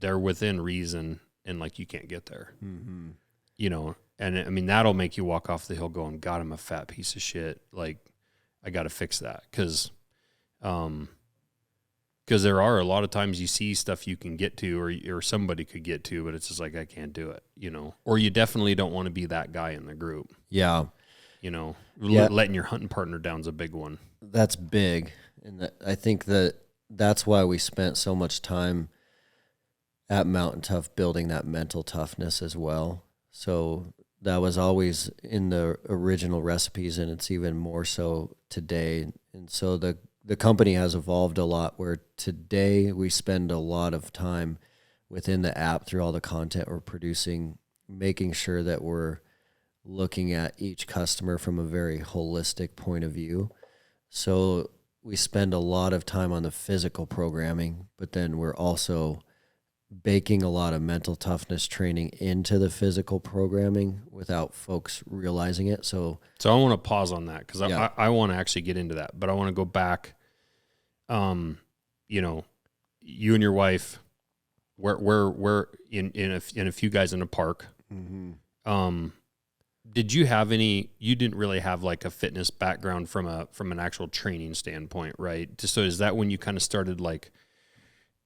Speaker 2: they're within reason, and like you can't get there, and I mean, that'll make you walk off the hill going, God, I'm a fat piece of shit. Like I got to fix that. Cause there are a lot of times you see stuff you can get to, or somebody could get to, but it's just like, I can't do it, or you definitely don't want to be that guy in the group.
Speaker 1: Yeah.
Speaker 2: Letting your hunting partner down's a big one.
Speaker 1: That's big. And I think that's why we spent so much time at Mtntough building that mental toughness as well. So that was always in the original recipes, and it's even more so today. And so the company has evolved a lot, where today we spend a lot of time within the app through all the content we're producing, making sure that we're looking at each customer from a very holistic point of view. So we spend a lot of time on the physical programming, but then we're also baking a lot of mental toughness training into the physical programming without folks realizing it. So
Speaker 2: I want to pause on that because I want to actually get into that, but I want to go back. You and your wife, we're in a few guys in a park. Mm-hmm. Did you have any? You didn't really have like a fitness background from an actual training standpoint, right? So is that when you kind of started like?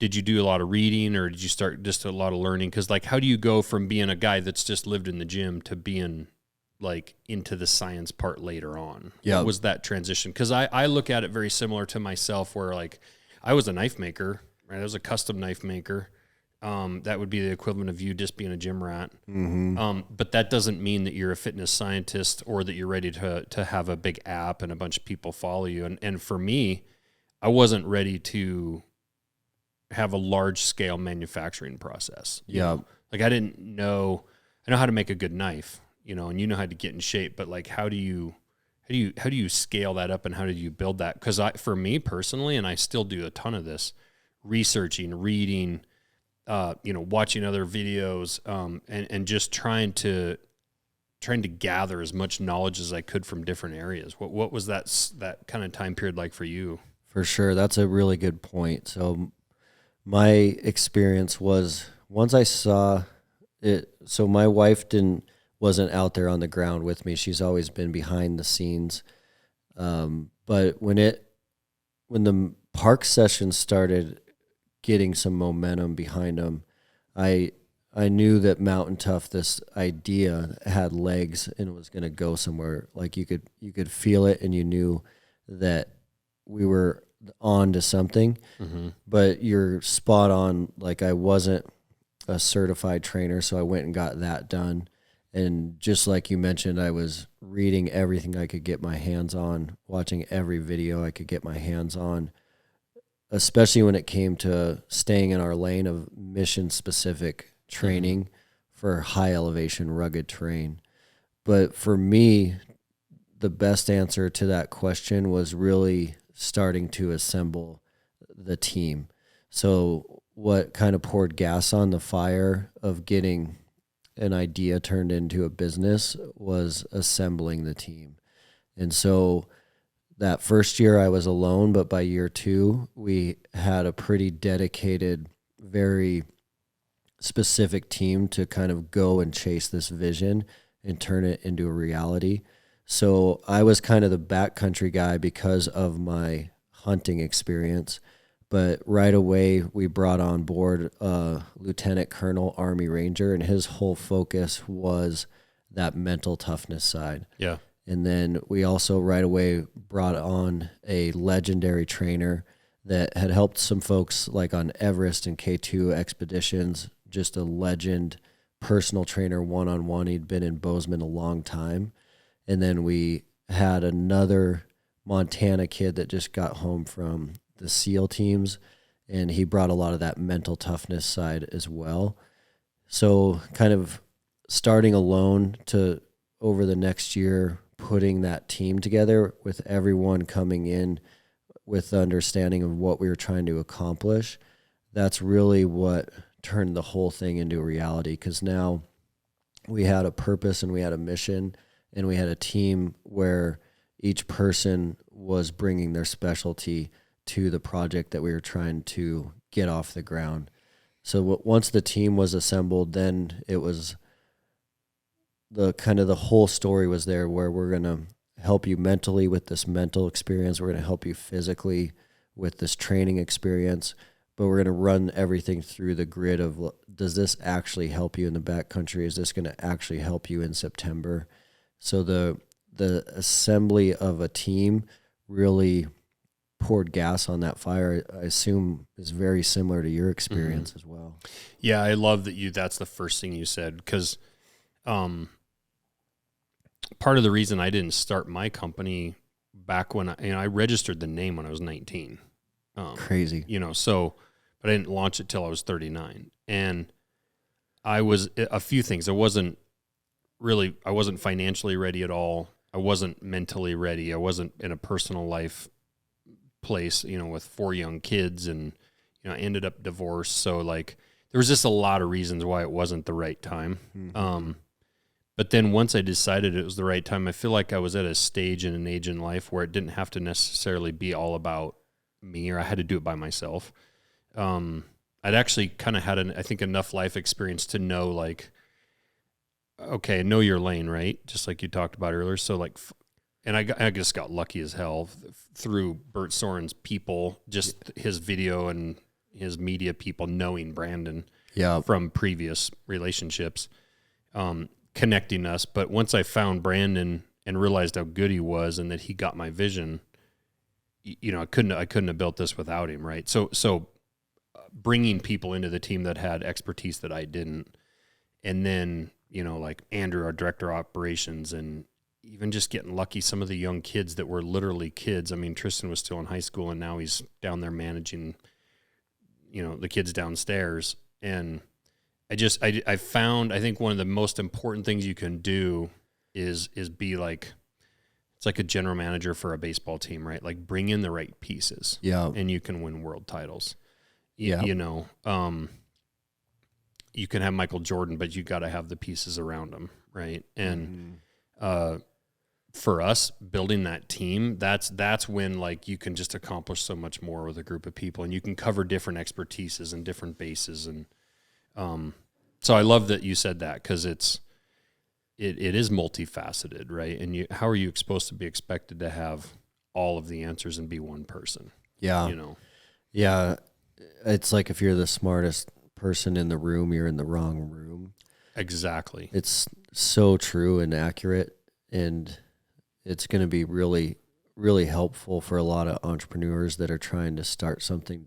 Speaker 2: Did you do a lot of reading, or did you start just a lot of learning? Because like, how do you go from being a guy that's just lived in the gym to being like into the science part later on?
Speaker 1: Yeah,
Speaker 2: what was that transition? Because I look at it very similar to myself, where like I was a knife maker, right? I was a custom knife maker, That would be the equivalent of you just being a gym rat.
Speaker 1: Mm-hmm.
Speaker 2: But that doesn't mean that you're a fitness scientist or that you're ready to have a big app and a bunch of people follow you. And for me, I wasn't ready to have a large scale manufacturing process.
Speaker 1: Yeah.
Speaker 2: Like I know how to make a good knife, and you know how to get in shape, but like, how do you scale that up and how did you build that? Cause for me personally, and I still do a ton of this, researching, reading, watching other videos, and just trying to gather as much knowledge as I could from different areas. What was that kind of time period like for you?
Speaker 1: For sure. That's a really good point. So my experience was once I saw it, so my wife wasn't out there on the ground with me. She's always been behind the scenes. But when the park sessions started getting some momentum behind them, I knew that Mtntough, this idea, had legs and was going to go somewhere. Like you could feel it, and you knew that we were on to something.
Speaker 2: Mm-hmm.
Speaker 1: But you're spot on. Like I wasn't a certified trainer, so I went and got that done. And just like you mentioned, I was reading everything I could get my hands on, watching every video I could get my hands on, especially when it came to staying in our lane of mission-specific training for high-elevation, rugged terrain. But for me, the best answer to that question was really starting to assemble the team. So what kind of poured gas on the fire of getting an idea turned into a business was assembling the team. And so that first year I was alone, but by year 2, we had a pretty dedicated, very specific team to kind of go and chase this vision and turn it into a reality. So I was kind of the backcountry guy because of my hunting experience. But right away, we brought on board a Lieutenant Colonel Army Ranger, and his whole focus was that mental toughness side.
Speaker 2: Yeah.
Speaker 1: And then we also right away brought on a legendary trainer that had helped some folks like on Everest and K2 expeditions, just a legend, personal trainer one-on-one. He'd been in Bozeman a long time. And then we had another Montana kid that just got home from the SEAL teams, and he brought a lot of that mental toughness side as well. So kind of starting alone to over the next year, putting that team together with everyone coming in with the understanding of what we were trying to accomplish. That's really what turned the whole thing into a reality, because now we had a purpose and we had a mission and we had a team where each person was bringing their specialty to the project that we were trying to get off the ground. So once the team was assembled, then it was the whole story was there, where we're going to help you mentally with this mental experience. We're going to help you physically with this training experience, but we're going to run everything through the grid of, does this actually help you in the backcountry? Is this going to actually help you in September? So the assembly of a team really poured gas on that fire. I assume is very similar to your experience as well.
Speaker 2: Yeah, I love that that's the first thing you said, because part of the reason I didn't start my company back when I registered the name when I was 19.
Speaker 1: Crazy.
Speaker 2: So, but I didn't launch it till I was 39. And I was a few things. I wasn't financially ready at all. I wasn't mentally ready. I wasn't in a personal life place, with 4 young kids, and, I ended up divorced. So like there was just a lot of reasons why it wasn't the right time.
Speaker 1: Mm-hmm.
Speaker 2: But then once I decided it was the right time, I feel like I was at a stage and an age in life where it didn't have to necessarily be all about me, or I had to do it by myself. I'd actually kind of had I think enough life experience to know, like, okay, know your lane, right? Just like you talked about earlier. So like, and I just got lucky as hell through Bert Soren's people, just his video and his media people knowing Brandon from previous relationships, connecting us. But once I found Brandon and realized how good he was and that he got my vision, I couldn't have built this without him, right? So bringing people into the team that had expertise that I didn't. And then, like Andrew, our director of operations, and even just getting lucky, some of the young kids that were literally kids. I mean, Tristan was still in high school, and now he's down there managing, the kids downstairs. And I found, I think one of the most important things you can do is be like, it's like a general manager for a baseball team, right? Like bring in the right pieces, and you can win world titles. You can have Michael Jordan, but you got to have the pieces around him, right? And for us, building that team, that's when like you can just accomplish so much more with a group of people, and you can cover different expertises and different bases. And so I love that you said that, because it is multifaceted, right? And how are you supposed to be expected to have all of the answers and be one person?
Speaker 1: Yeah. Yeah. It's like if you're the smartest person in the room, you're in the wrong room.
Speaker 2: Exactly.
Speaker 1: It's so true and accurate, and it's going to be really, really helpful for a lot of entrepreneurs that are trying to start something.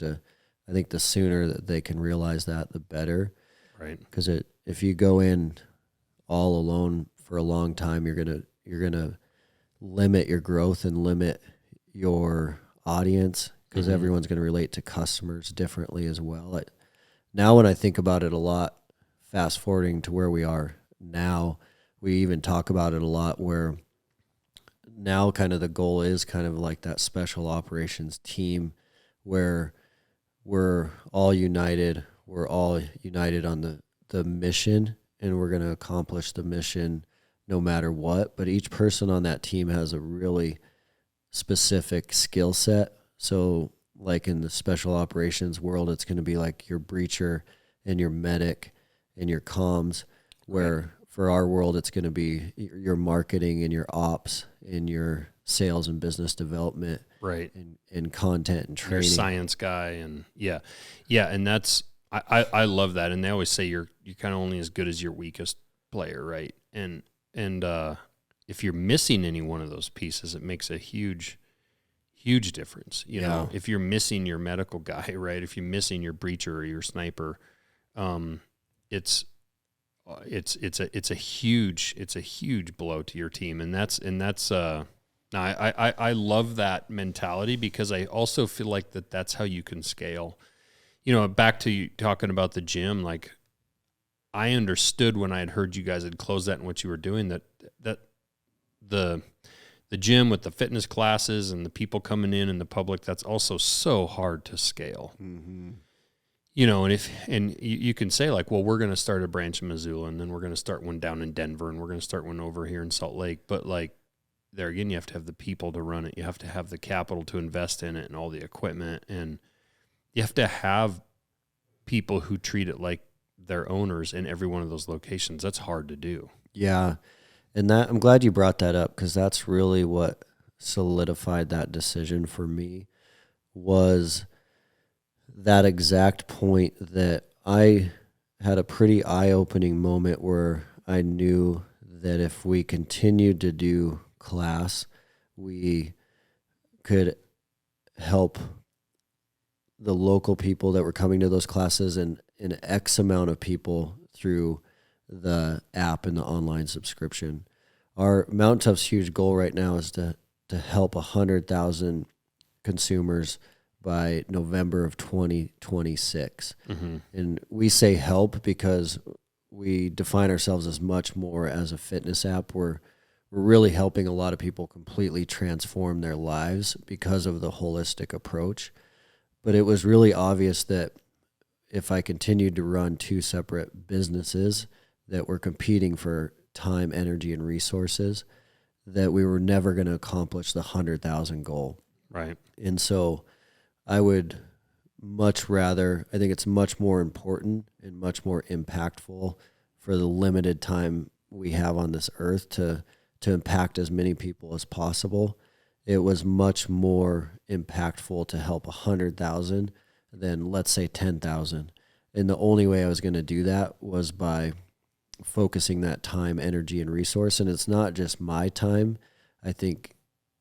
Speaker 1: I think the sooner that they can realize that, the better.
Speaker 2: Right.
Speaker 1: Because if you go in all alone for a long time, you're gonna limit your growth and limit your audience, because everyone's going to relate to customers differently as well. Now when I think about it a lot, fast forwarding to where we are now, we even talk about it a lot, where now kind of the goal is kind of like that special operations team where we're all united. We're all united on the mission, and we're going to accomplish the mission no matter what. But each person on that team has a really specific skill set. So like in the special operations world, it's going to be like your breacher and your medic and your comms, where for our world, it's going to be your marketing and your ops and your sales and business development,
Speaker 2: right?
Speaker 1: And content and training.
Speaker 2: Your science guy, and yeah. And that's I love that. And they always say you're kind of only as good as your weakest player, right? And if you're missing any one of those pieces, it makes a huge difference. You know, if you're missing your medical guy, right? If you're missing your breacher or your sniper, it's a huge blow to your team. And that's I love that mentality, because I also feel like that's how you can scale. You know, back to you talking about the gym, like I understood when I had heard you guys had closed that and what you were doing, that the gym with the fitness classes and the people coming in and the public, that's also so hard to scale. Mm-hmm. You know, and you can say like, well, we're going to start a branch in Missoula, and then we're going to start one down in Denver, and we're going to start one over here in Salt Lake. But like there again, you have to have the people to run it. You have to have the capital to invest in it and all the equipment. And you have to have people who treat it like their owners in every one of those locations. That's hard to do. Yeah.
Speaker 1: And that, I'm glad you brought that up, because that's really what solidified that decision for me, was that exact point that I had a pretty eye-opening moment where I knew that if we continued to do class, we could help the local people that were coming to those classes and an X amount of people through the app and the online subscription. Our Mtntough's huge goal right now is to help 100,000 consumers by November of 2026. Mm-hmm. And we say help because we define ourselves as much more as a fitness app. We're really helping a lot of people completely transform their lives because of the holistic approach. But it was really obvious that if I continued to run two separate businesses that were competing for time, energy, and resources, that we were never going to accomplish the 100,000 goal.
Speaker 2: Right.
Speaker 1: And so I would much rather, I think it's much more important and much more impactful for the limited time we have on this earth to impact as many people as possible. It was much more impactful to help 100,000 than, let's say, 10,000. And the only way I was going to do that was by focusing that time, energy, and resource. And it's not just my time. I think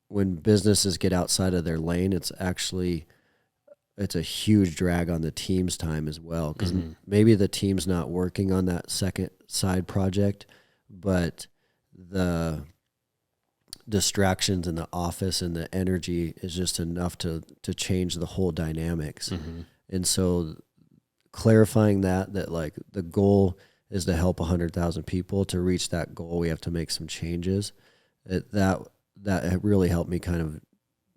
Speaker 1: when businesses get outside of their lane, it's actually it's a huge drag on the team's time as well, because maybe the team's not working on that second side project, but the distractions in the office and the energy is just enough to change the whole dynamics. And so clarifying that like the goal is to help 100,000 people. To reach that goal, we have to make some changes. That really helped me kind of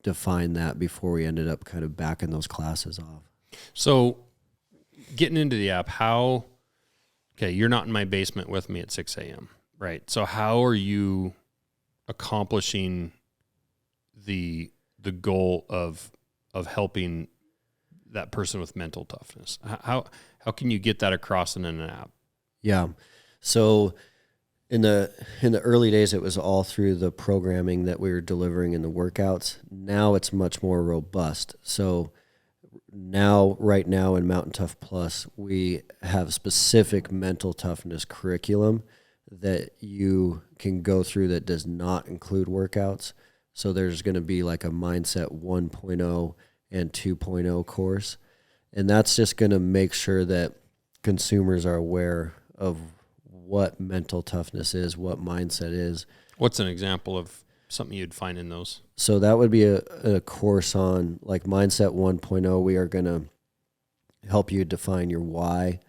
Speaker 1: define that before we ended up kind of backing those classes off.
Speaker 2: So getting into the app, you're not in my basement with me at 6 a.m., right? So how are you accomplishing the goal of helping that person with mental toughness? How can you get that across in an app?
Speaker 1: Yeah. So in the early days, it was all through the programming that we were delivering in the workouts. Now it's much more robust. So right now in Mtntough Plus, we have specific mental toughness curriculum that you can go through that does not include workouts. So there's going to be like a mindset 1.0 and 2.0 course. And that's just going to make sure that consumers are aware of what mental toughness is, what mindset is.
Speaker 2: What's an example of something you'd find in those?
Speaker 1: So that would be a course on like mindset 1.0. We are going to help you define your why.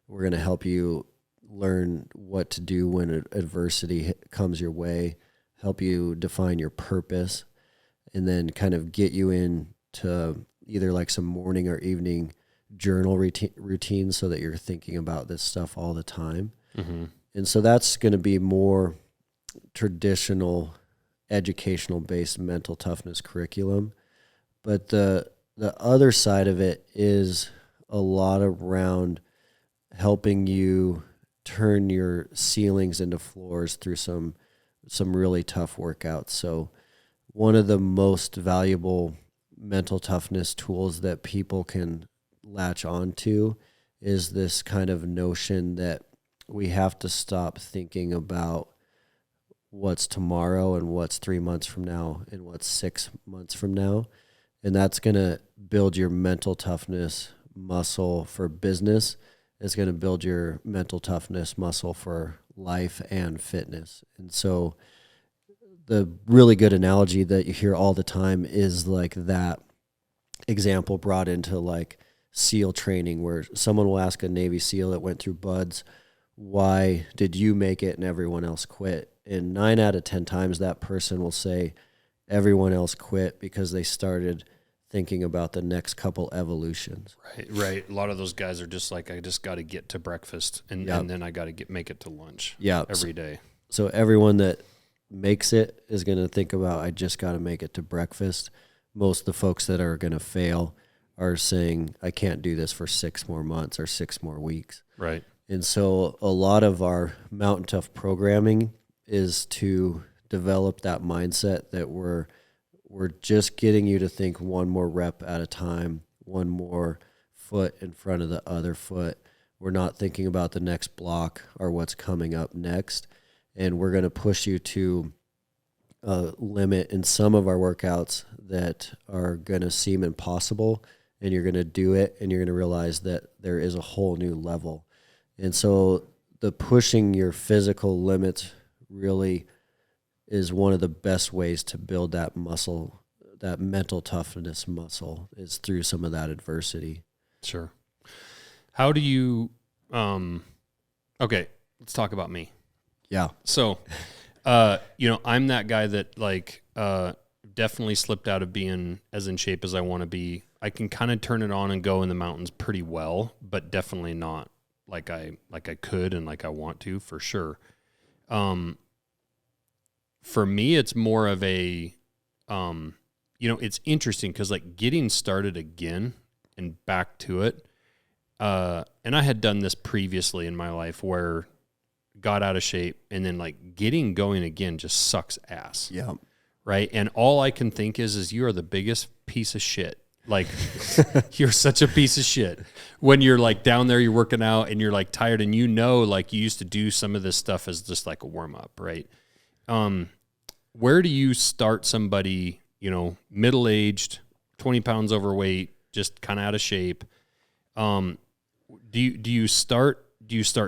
Speaker 1: We're going to help you learn what to do when adversity comes your way, help you define your purpose, and then kind of get you into either like some morning or evening journal routine so that you're thinking about this stuff all the time. And so that's going to be more traditional educational based mental toughness curriculum. But the other side of it is a lot around helping you turn your ceilings into floors through some really tough workouts. So one of the most valuable mental toughness tools that people can latch onto is this kind of notion that we have to stop thinking about what's tomorrow and what's 3 months from now and what's 6 months from now. And that's going to build your mental toughness muscle for business. It's going to build your mental toughness muscle for life and fitness. And so the really good analogy that you hear all the time is like that example brought into like SEAL training, where someone will ask a Navy SEAL that went through BUD/S, why did you make it and everyone else quit? And 9 out of 10 times that person will say everyone else quit because they started thinking about the next couple evolutions.
Speaker 2: Right. A lot of those guys are just like, I just got to get to breakfast and then I got to make it to lunch every day.
Speaker 1: So everyone that makes it is going to think about, I just got to make it to breakfast. Most of the folks that are going to fail are saying, I can't do this for 6 more months or 6 more weeks.
Speaker 2: Right.
Speaker 1: And so a lot of our Mtntough programming is to develop that mindset that we're just getting you to think 1 more rep at a time, 1 more foot in front of the other foot. We're not thinking about the next block or what's coming up next. And we're going to push you to a limit in some of our workouts that are going to seem impossible. And you're going to do it, and you're going to realize that there is a whole new level. And so the pushing your physical limits really is one of the best ways to build that muscle, that mental toughness muscle, is through some of that adversity.
Speaker 2: Sure. How do you, okay, let's talk about me.
Speaker 1: Yeah.
Speaker 2: So, I'm that guy that like, definitely slipped out of being as in shape as I want to be. I can kind of turn it on and go in the mountains pretty well, but definitely not like I could and like I want to, for sure. For me, it's more of a, it's interesting because like getting started again and back to it. And I had done this previously in my life where got out of shape and then like getting going again just sucks ass.
Speaker 1: Yeah.
Speaker 2: Right. And all I can think is you are the biggest piece of shit. Like you're such a piece of shit when you're like down there, you're working out and you're like tired and like you used to do some of this stuff as just like a warm up. Right. Where do you start somebody, middle-aged, 20 pounds overweight, just kind of out of shape. Do you start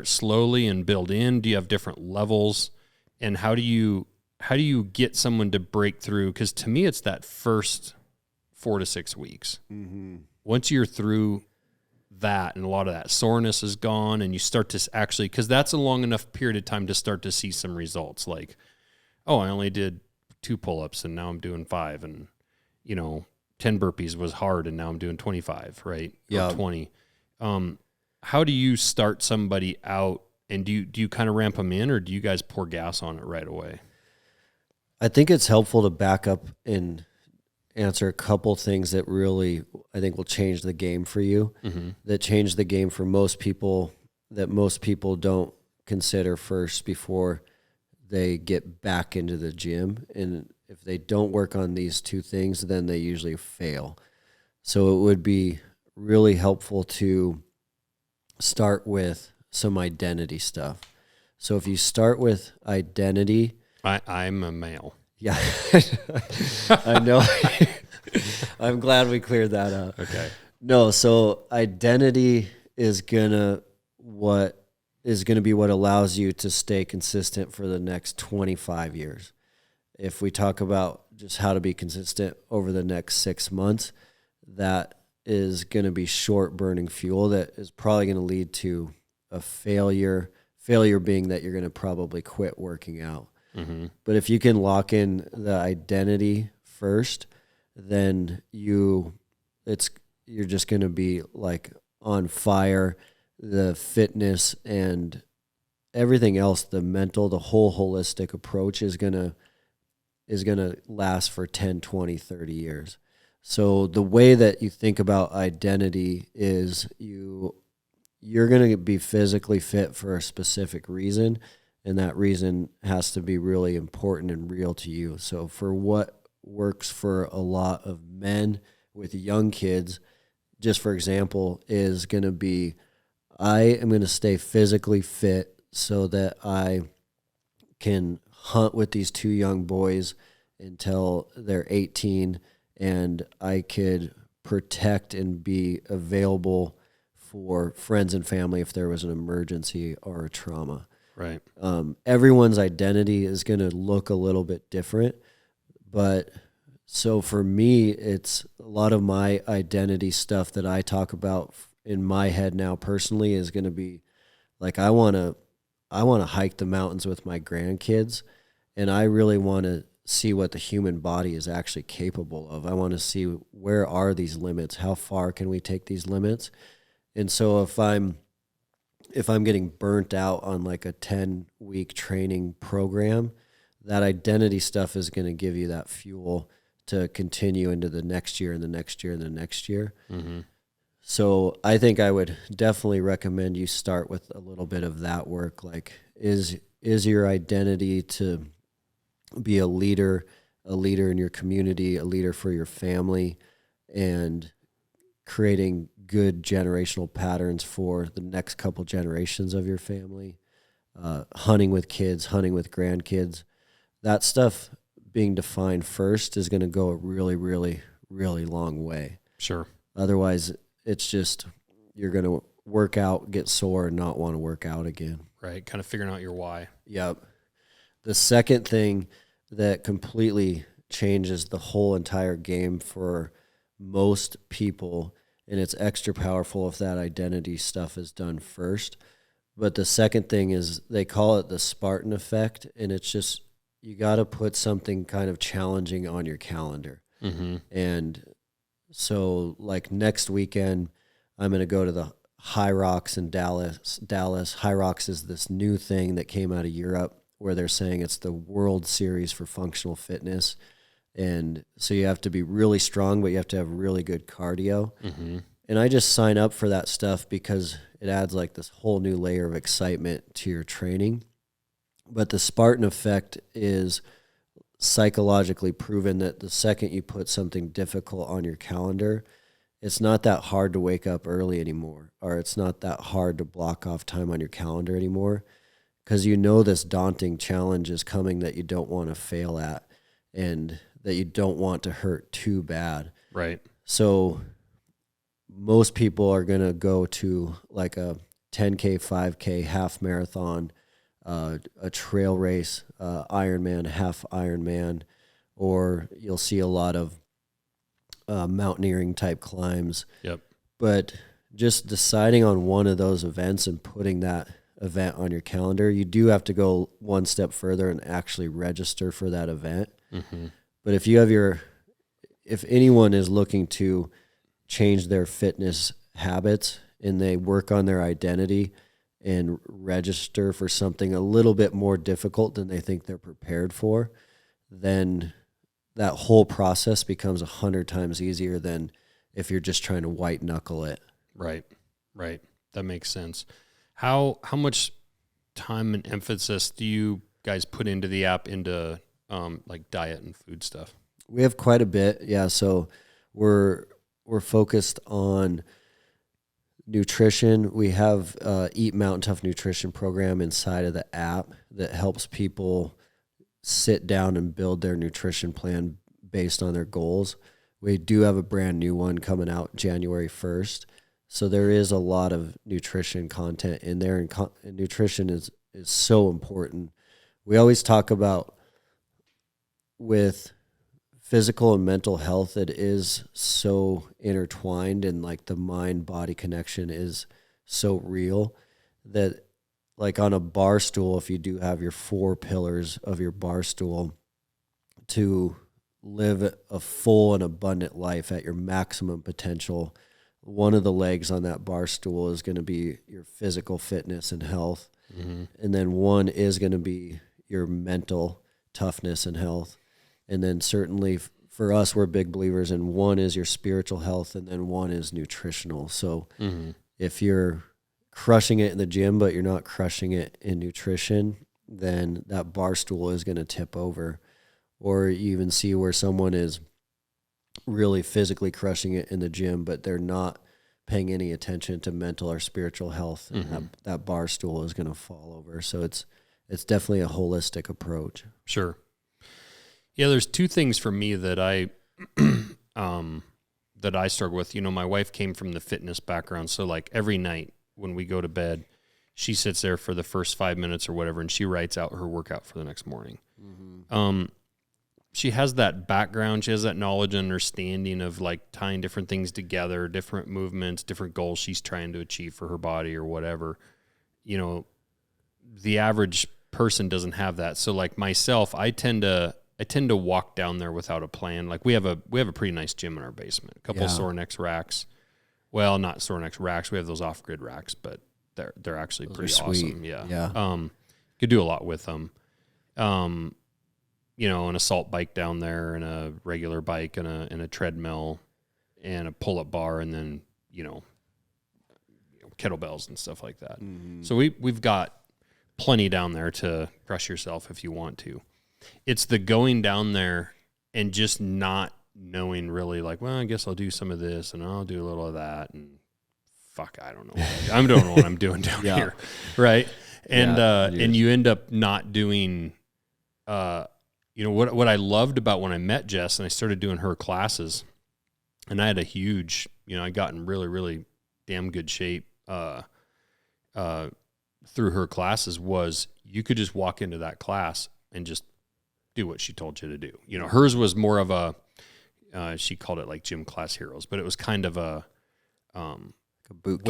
Speaker 2: slowly and build in? Do you have different levels? And how do you get someone to break through? Because to me, it's that first 4 to 6 weeks. Mm-hmm. Once you're through that and a lot of that soreness is gone, and you start to actually, because that's a long enough period of time to start to see some results. Like, oh, I only did 2 pull-ups and now I'm doing 5, and 10 burpees was hard and now I'm doing 25, right?
Speaker 1: Yeah.
Speaker 2: Or 20. How do you start somebody out, and do you kind of ramp them in, or do you guys pour gas on it right away?
Speaker 1: I think it's helpful to back up and answer a couple things that really, I think, will change the game for you, that change the game for most people, that most people don't consider first before they get back into the gym. And if they don't work on these 2 things, then they usually fail. So it would be really helpful to start with some identity stuff. So if you start with identity,
Speaker 2: I'm a male.
Speaker 1: Yeah, I know. I'm glad we cleared that up.
Speaker 2: Okay.
Speaker 1: No, so identity is gonna be what allows you to stay consistent for the next 25 years. If we talk about just how to be consistent over the next 6 months, that is going to be short burning fuel that is probably going to lead to a failure being that you're going to probably quit working out. Mm-hmm. But if you can lock in the identity first, then you're just going to be like on fire. The fitness and everything else, the mental, the whole holistic approach is going to last for 10, 20, 30 years. So the way that you think about identity is you're going to be physically fit for a specific reason, and that reason has to be really important and real to you. So for what works for a lot of men with young kids, just for example, is going to be, I am going to stay physically fit so that I can hunt with these 2 young boys until they're 18, and I could protect and be available for friends and family if there was an emergency or a trauma.
Speaker 2: Right.
Speaker 1: Everyone's identity is going to look a little bit different, but so for me, it's a lot of my identity stuff that I talk about in my head now personally is going to be like, I want to hike the mountains with my grandkids, and I really want to see what the human body is actually capable of. I want to see, where are these limits? How far can we take these limits? And so if I'm getting burnt out on like a 10-week training program, that identity stuff is going to give you that fuel to continue into the next year and the next year and the next year. Mm-hmm. So I think I would definitely recommend you start with a little bit of that work. Like, is your identity to be a leader in your community, a leader for your family, and creating good generational patterns for the next couple generations of your family, hunting with kids, hunting with grandkids. That stuff being defined first is going to go a really, really, really long way.
Speaker 2: Sure.
Speaker 1: Otherwise, it's just, you're going to work out, get sore, and not want to work out again.
Speaker 2: Right. Kind of figuring out your why.
Speaker 1: Yep. The second thing that completely changes the whole entire game for most people, and it's extra powerful if that identity stuff is done first. But the second thing is, they call it the Spartan effect, and it's just, you got to put something kind of challenging on your calendar. Mm-hmm. And so like next weekend, I'm going to go to the High Rocks in Dallas. High Rocks is this new thing that came out of Europe where they're saying it's the World Series for functional fitness. And so you have to be really strong, but you have to have really good cardio. Mm-hmm. And I just sign up for that stuff because it adds like this whole new layer of excitement to your training. But the Spartan effect is psychologically proven that the second you put something difficult on your calendar, it's not that hard to wake up early anymore, or it's not that hard to block off time on your calendar anymore, because you know this daunting challenge is coming that you don't want to fail at and that you don't want to hurt too bad.
Speaker 2: Right.
Speaker 1: So most people are going to go to like a 10K, 5K, half marathon, a trail race, Ironman, half Ironman, or you'll see a lot of mountaineering type climbs.
Speaker 2: Yep.
Speaker 1: But just deciding on one of those events and putting that event on your calendar, you do have to go one step further and actually register for that event.
Speaker 2: Mm-hmm.
Speaker 1: But if anyone is looking to change their fitness habits and they work on their identity and register for something a little bit more difficult than they think they're prepared for, then that whole process becomes 100 times easier than if you're just trying to white knuckle it.
Speaker 2: Right. That makes sense. How much time and emphasis do you guys put into the app into like diet and food stuff?
Speaker 1: We have quite a bit. Yeah. So we're focused on nutrition. We have Eat Mtntough nutrition program inside of the app that helps people sit down and build their nutrition plan based on their goals. We do have a brand new one coming out January 1st. So there is a lot of nutrition content in there, and nutrition is so important. We always talk about with physical and mental health, it is so intertwined, and like the mind-body connection is so real that like on a bar stool, if you do have your 4 pillars of your bar stool, to live a full and abundant life at your maximum potential, one of the legs on that bar stool is going to be your physical fitness and health.
Speaker 2: Mm-hmm.
Speaker 1: And then one is going to be your mental toughness and health. And then certainly for us, we're big believers in one is your spiritual health, and then one is nutritional. So if you're crushing it in the gym, but you're not crushing it in nutrition, then that bar stool is going to tip over. Or you even see where someone is really physically crushing it in the gym, but they're not paying any attention to mental or spiritual health, and that bar stool is going to fall over. So it's definitely a holistic approach.
Speaker 2: Sure. Yeah, there's 2 things for me that I that I struggle with. You know, my wife came from the fitness background, so like every night when we go to bed, she sits there for the first 5 minutes or whatever, and she writes out her workout for the next morning. She has that background. She has that knowledge and understanding of like tying different things together, different movements, different goals she's trying to achieve for her body or whatever. You know, the average person doesn't have that. So like myself, I tend to walk down there without a plan. Like we have a pretty nice gym in our basement, a couple of Sorinex racks. Well, not Sorinex racks. We have those off-grid racks, but they're actually pretty awesome. Yeah. Could do a lot with them. You know, an assault bike down there, and a regular bike, and a treadmill, and a pull-up bar, and then you know kettlebells and stuff like that. So we've got plenty down there to crush yourself if you want to. It's the going down there and just not knowing really like, well, I guess I'll do some of this and I'll do a little of that, and fuck, I don't know. I don't know what I'm doing down here, right? And and you end up not doing. You know, what I loved about when I met Jess and I started doing her classes, and I had a huge, you know, I got in really, really damn good shape through her classes, was you could just walk into that class and just do what she told you to do. You know, hers was more of a, she called it like gym class heroes, but it was kind of a
Speaker 1: boot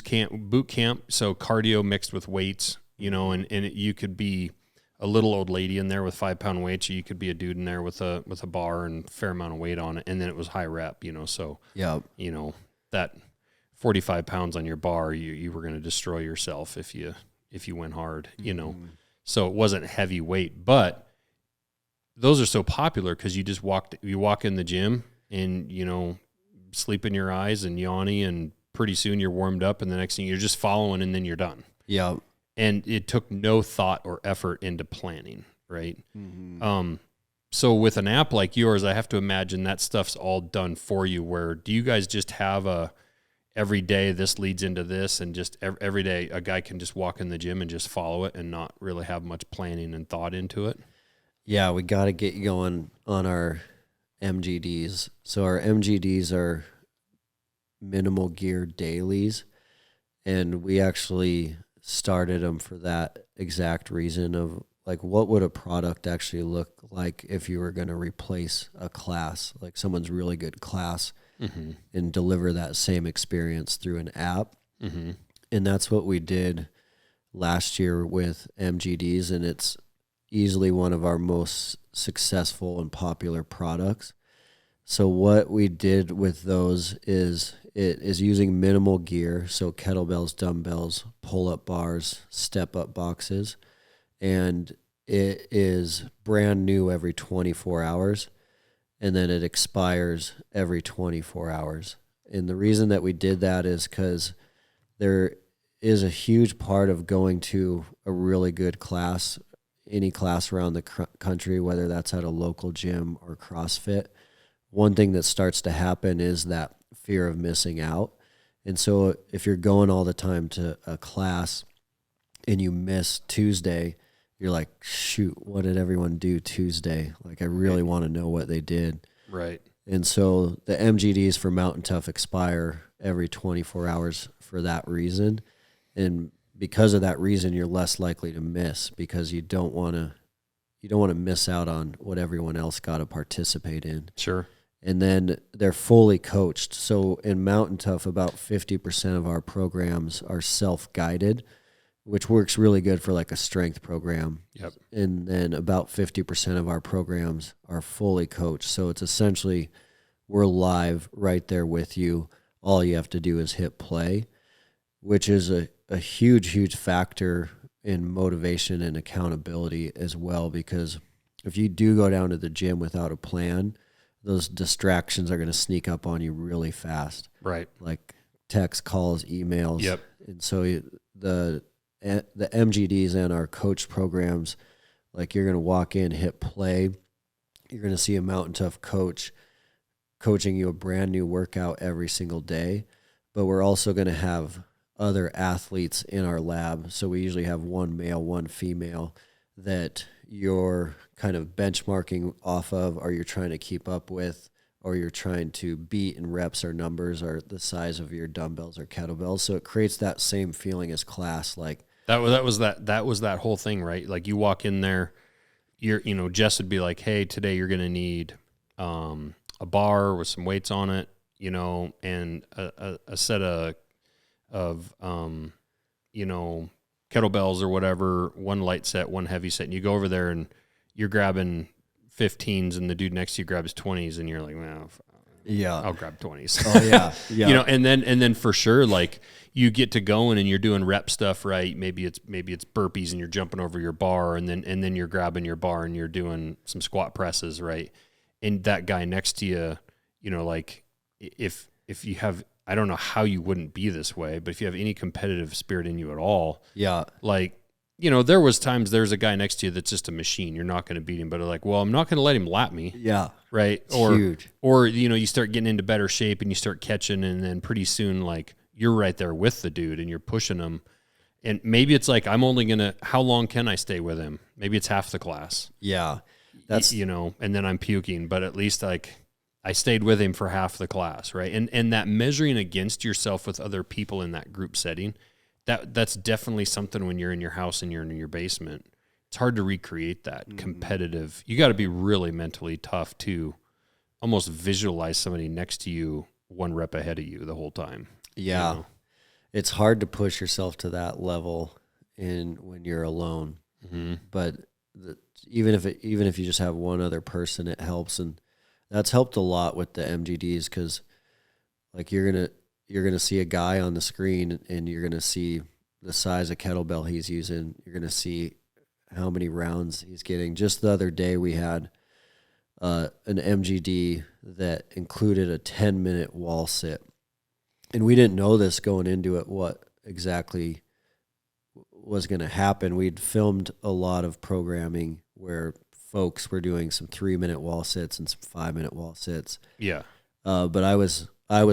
Speaker 2: camp. So cardio mixed with weights, you know, and you could be a little old lady in there with 5-pound weights, or you could be a dude in there with a bar and a fair amount of weight on it, and then it was high rep, you know. So you know that 45 pounds on your bar, you were going to destroy yourself if you went hard, you know. So it wasn't heavy weight, but those are so popular because you walk in the gym and you know sleep in your eyes and yawny, and pretty soon you're warmed up, and the next thing you're just following, and then you're done.
Speaker 1: Yeah.
Speaker 2: And it took no thought or effort into planning, right? So with an app like yours, I have to imagine that stuff's all done for you. Where do you guys just have every day this leads into this, and just every day a guy can just walk in the gym and just follow it and not really have much planning and thought into it?
Speaker 1: Yeah, we got to get you going on our MGDs. So our MGDs are minimal gear dailies. And we actually started them for that exact reason of like, what would a product actually look like if you were going to replace a class, like someone's really good class, and deliver that same experience through an app. And that's what we did last year with MGDs, and it's easily one of our most successful and popular products. So what we did with those is it is using minimal gear, so kettlebells, dumbbells, pull-up bars, step-up boxes, and it is brand new every 24 hours, and then it expires every 24 hours. And the reason that we did that is because there is a huge part of going to a really good class, any class around the country, whether that's at a local gym or CrossFit. One thing that starts to happen is that fear of missing out. And so if you're going all the time to a class and you miss Tuesday, you're like, shoot, what did everyone do Tuesday? Like, I really want to know what they did.
Speaker 2: Right.
Speaker 1: And so the MGDs for Mtntough expire every 24 hours for that reason. And because of that reason, you're less likely to miss, because you don't want to miss out on what everyone else got to participate in.
Speaker 2: Sure.
Speaker 1: And then they're fully coached. So in Mtntough, about 50% of our programs are self-guided, which works really good for like a strength program.
Speaker 2: Yep.
Speaker 1: And then about 50% of our programs are fully coached. So it's essentially, we're live right there with you. All you have to do is hit play, which is a huge, huge factor in motivation and accountability as well. Because if you do go down to the gym without a plan, those distractions are going to sneak up on you really fast.
Speaker 2: Right.
Speaker 1: Like text, calls, emails.
Speaker 2: Yep.
Speaker 1: And so the MGDs and our coach programs, like, you're going to walk in, hit play. You're going to see a Mtntough coach coaching you a brand new workout every single day. But we're also going to have other athletes in our lab. So we usually have one male, one female that you're kind of benchmarking off of, or you're trying to keep up with, or you're trying to beat in reps or numbers or the size of your dumbbells or kettlebells. So it creates that same feeling as class. Like
Speaker 2: that was that whole thing, right? Like, you walk in there, Jess would be like, hey, today you're going to need a bar with some weights on it, and a set of kettlebells or whatever, one light set, one heavy set, and you go over there and you're grabbing 15s and the dude next to you grabs 20s, and you're like, well,
Speaker 1: yeah,
Speaker 2: I'll grab 20s.
Speaker 1: Oh yeah. Yeah.
Speaker 2: And then for sure, like, you get to going and you're doing rep stuff, right? Maybe it's burpees and you're jumping over your bar, and then you're grabbing your bar and you're doing some squat presses, right? And that guy next to you, like, if you have, I don't know how you wouldn't be this way, but if you have any competitive spirit in you at all,
Speaker 1: yeah,
Speaker 2: like, there was times there's a guy next to you that's just a machine. You're not going to beat him, but like, well, I'm not going to let him lap me.
Speaker 1: Yeah.
Speaker 2: Right.
Speaker 1: It's huge.
Speaker 2: Or, you start getting into better shape and you start catching, and then pretty soon, like, you're right there with the dude and you're pushing him. And maybe it's like, how long can I stay with him? Maybe it's half the class.
Speaker 1: Yeah. That's,
Speaker 2: and then I'm puking, but at least, like, I stayed with him for half the class, right? And that measuring against yourself with other people in that group setting, that's definitely something when you're in your house and you're in your basement. It's hard to recreate that competitive. You got to be really mentally tough to almost visualize somebody next to you one rep ahead of you the whole time.
Speaker 1: Yeah. It's hard to push yourself to that level when you're alone.
Speaker 2: Mm-hmm.
Speaker 1: But even if you just have one other person, it helps. And that's helped a lot with the MGDs, because like you're gonna see a guy on the screen and you're gonna see the size of kettlebell he's using. You're gonna see how many rounds he's getting. Just the other day we had an MGD that included a 10-minute wall sit, and we didn't know this going into it what exactly was going to happen. We'd filmed a lot of programming where folks were doing some 3-minute wall sits and some 5-minute wall sits.
Speaker 2: Yeah.
Speaker 1: But I was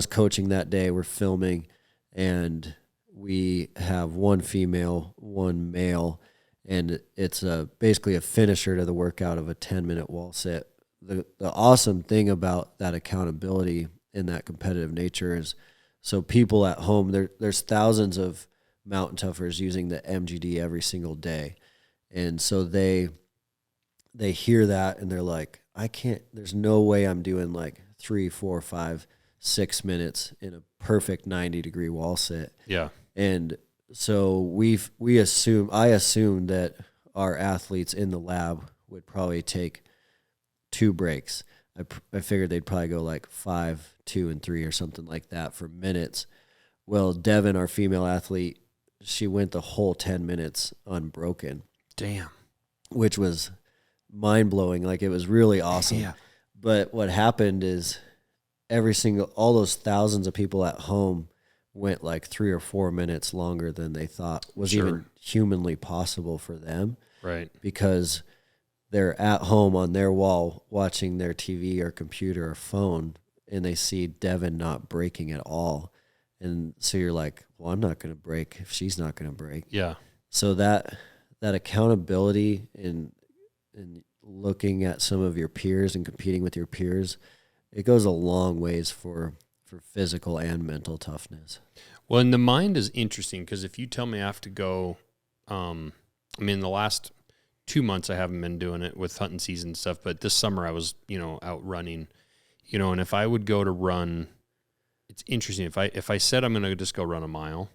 Speaker 1: coaching that day. We're filming, and we have one female, one male, and it's basically a finisher to the workout of a 10-minute wall sit. The awesome thing about that accountability and that competitive nature is So people at home, there's thousands of Mtntoughers using the MGD every single day. And so they hear that and they're like, I can't, there's no way I'm doing like 3, 4, 5, 6 minutes in a perfect 90-degree wall sit.
Speaker 2: Yeah.
Speaker 1: And so I assumed that our athletes in the lab would probably take 2 breaks. I figured they'd probably go like 5, 2, and 3 or something like that for minutes. Well, Devin, our female athlete, she went the whole 10 minutes unbroken.
Speaker 2: Damn.
Speaker 1: Which was mind-blowing. Like, it was really awesome.
Speaker 2: Yeah.
Speaker 1: But what happened is all those thousands of people at home went like 3 or 4 minutes longer than they thought was even humanly possible for them.
Speaker 2: Right.
Speaker 1: Because they're at home on their wall watching their TV or computer or phone, and they see Devin not breaking at all. And so you're like, well, I'm not going to break if she's not going to break.
Speaker 2: Yeah.
Speaker 1: So that accountability and looking at some of your peers and competing with your peers, it goes a long ways for physical and mental toughness.
Speaker 2: Well, and the mind is interesting because if you tell me I have to go, the last 2 months I haven't been doing it with hunting season stuff, but this summer I was, out running, and if I would go to run, it's interesting. If I said I'm going to just go run a mile,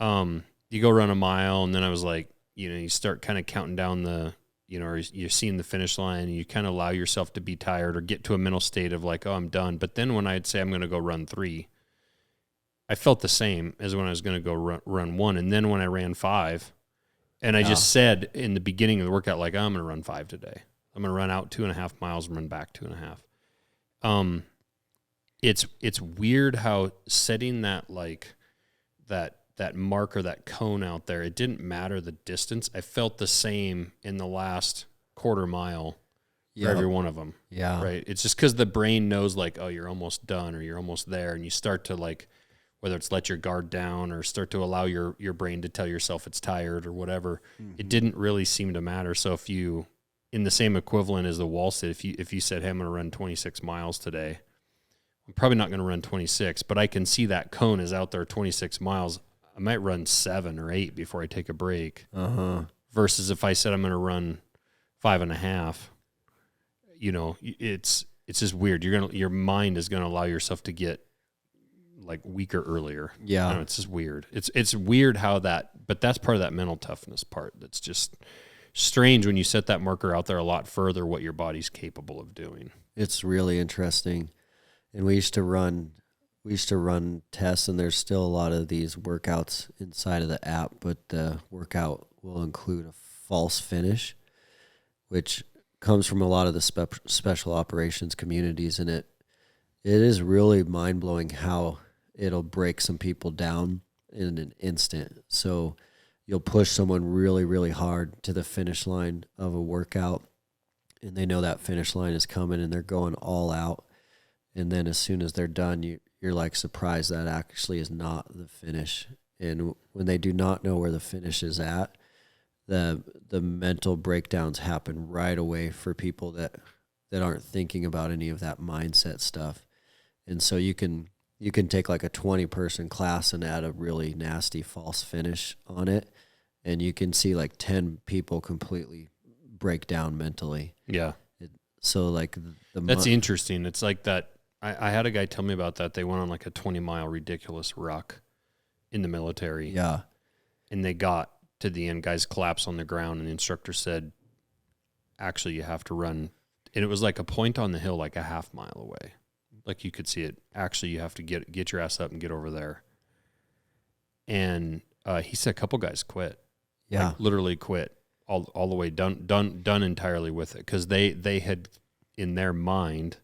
Speaker 2: you go run a mile, and then I was like, you start kind of counting down or you're seeing the finish line, and you kind of allow yourself to be tired or get to a mental state of like, oh, I'm done. But then when I'd say I'm going to go run 3, I felt the same as when I was going to go run 1. And then when I ran 5, and I just said in the beginning of the workout, like, oh, I'm going to run 5 today. I'm going to run out 2.5 miles and run back 2.5. It's weird how setting that that marker, that cone out there, it didn't matter the distance. I felt the same in the last quarter mile for every one of them.
Speaker 1: Yeah.
Speaker 2: Right. It's just because the brain knows like, oh, you're almost done or you're almost there. And you start to like, whether it's let your guard down or start to allow your brain to tell yourself it's tired or whatever, it didn't really seem to matter. So if you, in the same equivalent as the wall sit, if you said, hey, I'm going to run 26 miles today, I'm probably not going to run 26, but I can see that cone is out there 26 miles. I might run 7 or 8 before I take a break. Versus if I said I'm going to run 5.5, it's just weird. Your mind is going to allow yourself to get like weaker earlier.
Speaker 1: Yeah.
Speaker 2: It's just weird. It's weird how but that's part of that mental toughness part. That's just strange when you set that marker out there a lot further, what your body's capable of doing.
Speaker 1: It's really interesting. And we used to run tests, and there's still a lot of these workouts inside of the app, but the workout will include a false finish, which comes from a lot of the special operations communities, and it is really mind-blowing how it'll break some people down in an instant. So you'll push someone really, really hard to the finish line of a workout, and they know that finish line is coming, and they're going all out. And then as soon as they're done, you're like surprised that actually is not the finish. And when they do not know where the finish is at, the mental breakdowns happen right away for people that aren't thinking about any of that mindset stuff. And so you can take like a 20-person class and add a really nasty false finish on it, and you can see like 10 people completely break down mentally.
Speaker 2: Yeah.
Speaker 1: So like
Speaker 2: that's interesting. It's like that. I had a guy tell me about that. They went on like a 20-mile ridiculous ruck in the military.
Speaker 1: Yeah.
Speaker 2: And they got to the end, guys collapsed on the ground, and the instructor said, actually, you have to run. And it was like a point on the hill, like a half mile away. Like you could see it. Actually, you have to get your ass up and get over there. And he said a couple guys quit.
Speaker 1: Yeah.
Speaker 2: Like literally quit all the way, done entirely with it. Because they had, in their mind,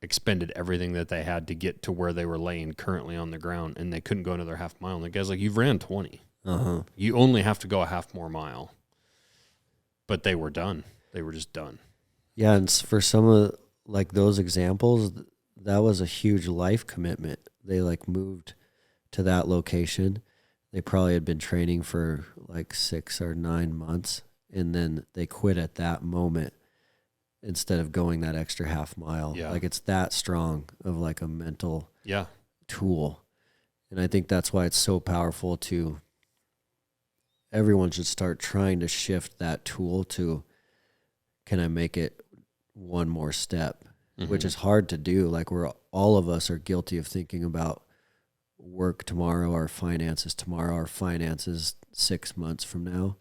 Speaker 2: expended everything that they had to get to where they were laying currently on the ground, and they couldn't go another half mile. And the guy's like, you've ran 20. You only have to go a half more mile. But they were done. They were just done.
Speaker 1: Yeah, and for some of like those examples, that was a huge life commitment. They like moved to that location. They probably had been training for like 6 or 9 months, and then they quit at that moment instead of going that extra half mile.
Speaker 2: Yeah.
Speaker 1: Like it's that strong of like a mental tool. And I think that's why it's so powerful everyone should start trying to shift that tool to, can I make it one more step, which is hard to do. Like all of us are guilty of thinking about work tomorrow, our finances tomorrow, our finances 6 months from now.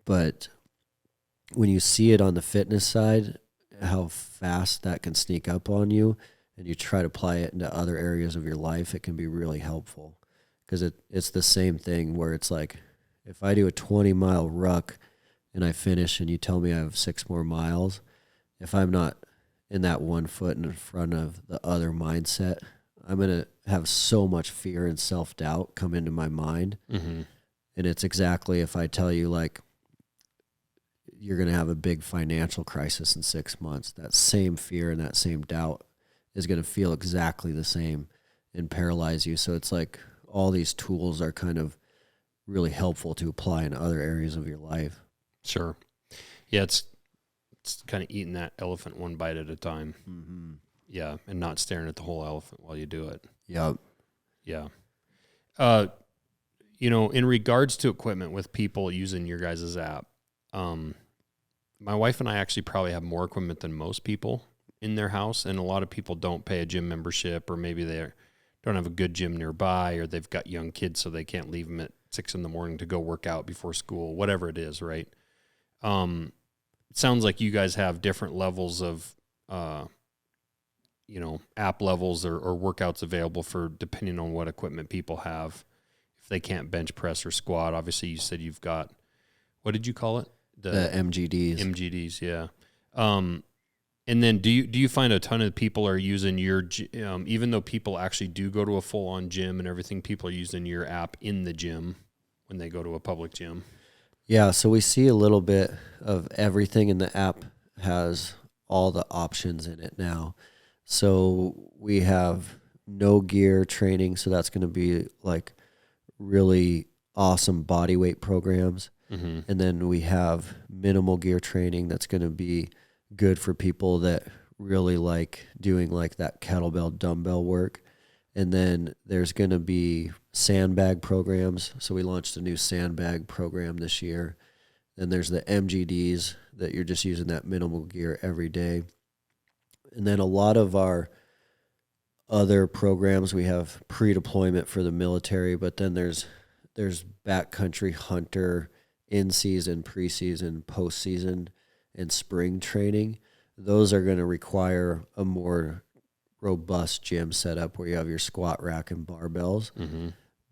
Speaker 1: But when you see it on the fitness side, how fast that can sneak up on you, and you try to apply it into other areas of your life, it can be really helpful. Because it's the same thing where it's like, if I do a 20-mile ruck and I finish and you tell me I have 6 more miles, if I'm not in that 1 foot in front of the other mindset, I'm going to have so much fear and self-doubt come into my mind. And it's exactly, if I tell you, like, you're going to have a big financial crisis in 6 months, that same fear and that same doubt is going to feel exactly the same and paralyze you. So it's like all these tools are kind of really helpful to apply in other areas of your life.
Speaker 2: Sure. Yeah, it's kind of eating that elephant one bite at a time. Yeah, and not staring at the whole elephant while you do it.
Speaker 1: Yep.
Speaker 2: Yeah. In regards to equipment with people using your guys' app, my wife and I actually probably have more equipment than most people in their house, and a lot of people don't pay a gym membership, or maybe they don't have a good gym nearby, or they've got young kids so they can't leave them at 6 a.m. to go work out before school, whatever it is, right? It sounds like you guys have different levels of, app levels or workouts available for depending on what equipment people have. If they can't bench press or squat, obviously you said you've got, what did you call it?
Speaker 1: The MGDs.
Speaker 2: MGDs, yeah. And then do you find a ton of people are using your, even though people actually do go to a full-on gym and everything, people are using your app in the gym when they go to a public gym?
Speaker 1: Yeah, so we see a little bit of everything, and the app has all the options in it now. So we have no gear training, so that's going to be like really awesome body weight programs. And then we have minimal gear training that's going to be good for people that really like doing like that kettlebell dumbbell work. And then there's going to be sandbag programs. So we launched a new sandbag program this year. Then there's the MGDs that you're just using that minimal gear every day. And then a lot of our other programs, we have pre-deployment for the military, but then there's backcountry hunter, in-season, preseason, postseason, and spring training. Those are going to require a more robust gym setup where you have your squat rack and barbells.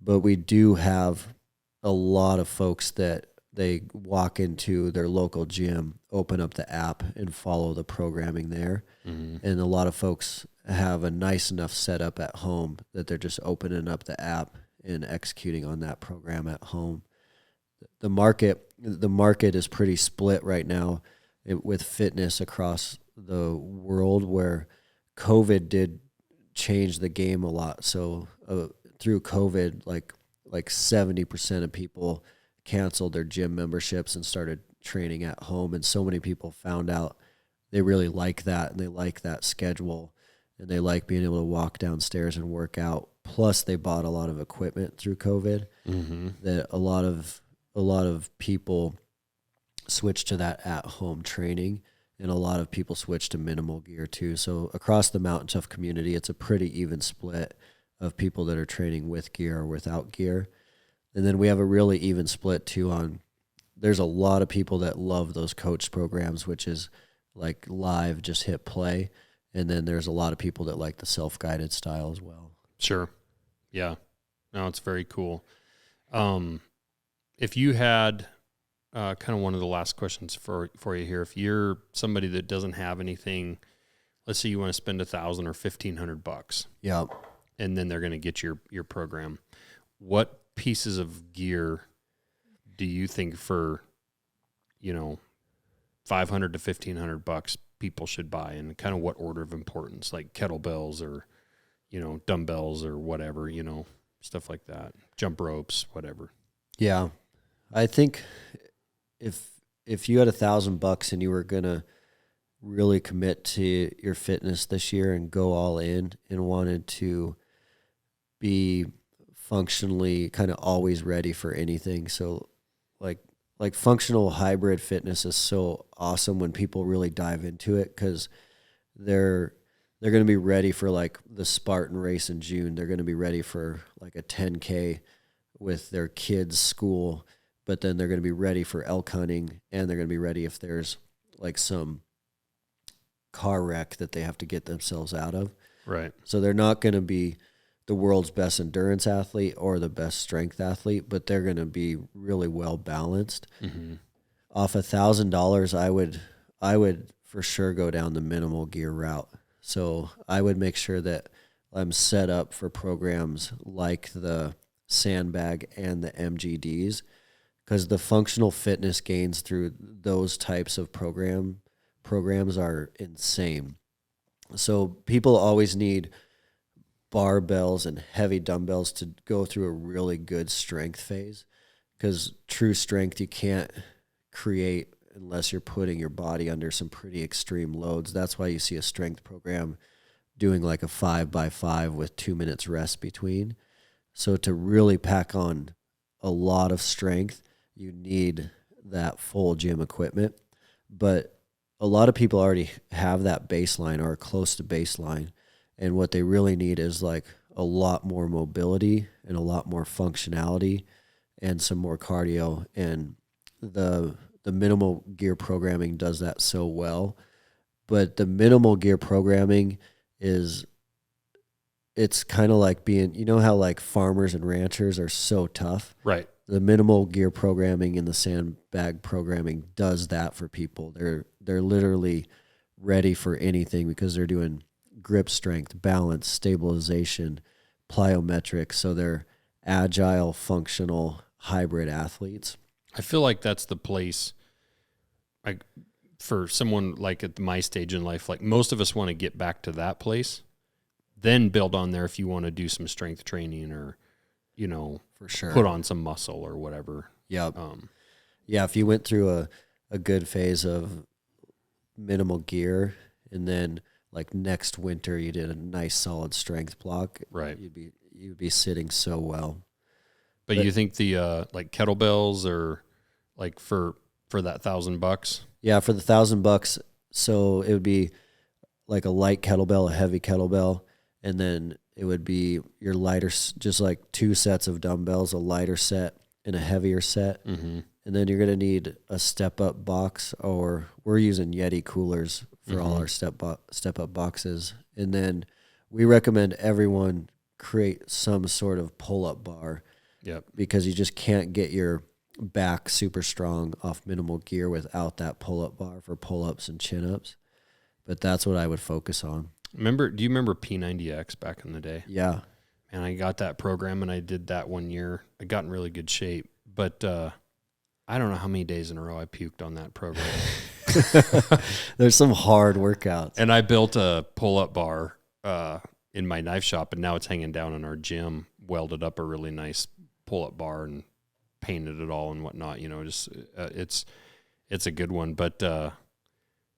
Speaker 1: But we do have a lot of folks that they walk into their local gym, open up the app, and follow the programming there. And a lot of folks have a nice enough setup at home that they're just opening up the app and executing on that program at home. The market is pretty split right now with fitness across the world, where COVID did change the game a lot. So through COVID, like 70% of people canceled their gym memberships and started training at home. And so many people found out they really like that, and they like that schedule, and they like being able to walk downstairs and work out. Plus they bought a lot of equipment through COVID that a lot of people switched to that at-home training, and a lot of people switched to minimal gear too. So across the Mtntough community, it's a pretty even split of people that are training with gear or without gear. And then we have a really even split too on, there's a lot of people that love those coach programs, which is like live, just hit play. And then there's a lot of people that like the self-guided style as well.
Speaker 2: Sure. Yeah. No, it's very cool. If you had kind of one of the last questions for you here, if you're somebody that doesn't have anything, let's say you want to spend $1,000 or $1,500.
Speaker 1: Yeah.
Speaker 2: And then they're going to get your program. What pieces of gear do you think for, $500 to $1,500 people should buy, and kind of what order of importance, like kettlebells or, dumbbells or whatever, stuff like that, jump ropes, whatever?
Speaker 1: Yeah. I think if you had $1,000 and you were going to really commit to your fitness this year and go all in and wanted to be functionally kind of always ready for anything. So like functional hybrid fitness is so awesome when people really dive into it, because they're going to be ready for like the Spartan race in June. They're going to be ready for like a 10K with their kids' school, but then they're going to be ready for elk hunting, and they're going to be ready if there's like some car wreck that they have to get themselves out of.
Speaker 2: Right.
Speaker 1: So they're not going to be the world's best endurance athlete or the best strength athlete, but they're going to be really well balanced.
Speaker 2: Mm-hmm.
Speaker 1: Off $1,000, I would for sure go down the minimal gear route. So I would make sure that I'm set up for programs like the Sandbag and the MGDs, because the functional fitness gains through those types of programs are insane. So people always need barbells and heavy dumbbells to go through a really good strength phase, because true strength you can't create unless you're putting your body under some pretty extreme loads. That's why you see a strength program doing like a 5x5 with 2 minutes rest between. So to really pack on a lot of strength, you need that full gym equipment. But a lot of people already have that baseline or are close to baseline. And what they really need is like a lot more mobility and a lot more functionality and some more cardio. And the minimal gear programming does that so well. But the minimal gear programming it's kind of like being, you know how like farmers and ranchers are so tough?
Speaker 2: Right.
Speaker 1: The minimal gear programming and the Sandbag programming does that for people. They're literally ready for anything, because they're doing grip strength, balance, stabilization, plyometrics. So they're agile, functional, hybrid athletes.
Speaker 2: I feel like that's the place, like for someone like at my stage in life, like most of us want to get back to that place, then build on there if you want to do some strength training or, you know,
Speaker 1: For sure.
Speaker 2: put on some muscle or whatever.
Speaker 1: Yep. Yeah, if you went through a good phase of minimal gear, and then like next winter you did a nice solid strength block,
Speaker 2: right,
Speaker 1: you'd be sitting so well.
Speaker 2: But you think the like kettlebells or like for that $1,000?
Speaker 1: Yeah, for the $1,000, so it would be like a light kettlebell, a heavy kettlebell, and then it would be your lighter, just like 2 sets of dumbbells, a lighter set and a heavier set.
Speaker 2: Mm-hmm.
Speaker 1: And then you're going to need a step-up box, or we're using Yeti coolers for all our step-up boxes. And then we recommend everyone create some sort of pull-up bar.
Speaker 2: Yep.
Speaker 1: Because you just can't get your back super strong off minimal gear without that pull-up bar for pull-ups and chin-ups. But that's what I would focus on.
Speaker 2: Do you remember P90X back in the day?
Speaker 1: Yeah.
Speaker 2: And I got that program and I did that one year. I got in really good shape, but I don't know how many days in a row I puked on that program.
Speaker 1: There's some hard workouts.
Speaker 2: And I built a pull-up bar in my knife shop, and now it's hanging down in our gym, welded up a really nice pull-up bar and painted it all and whatnot. You know, just it's a good one. But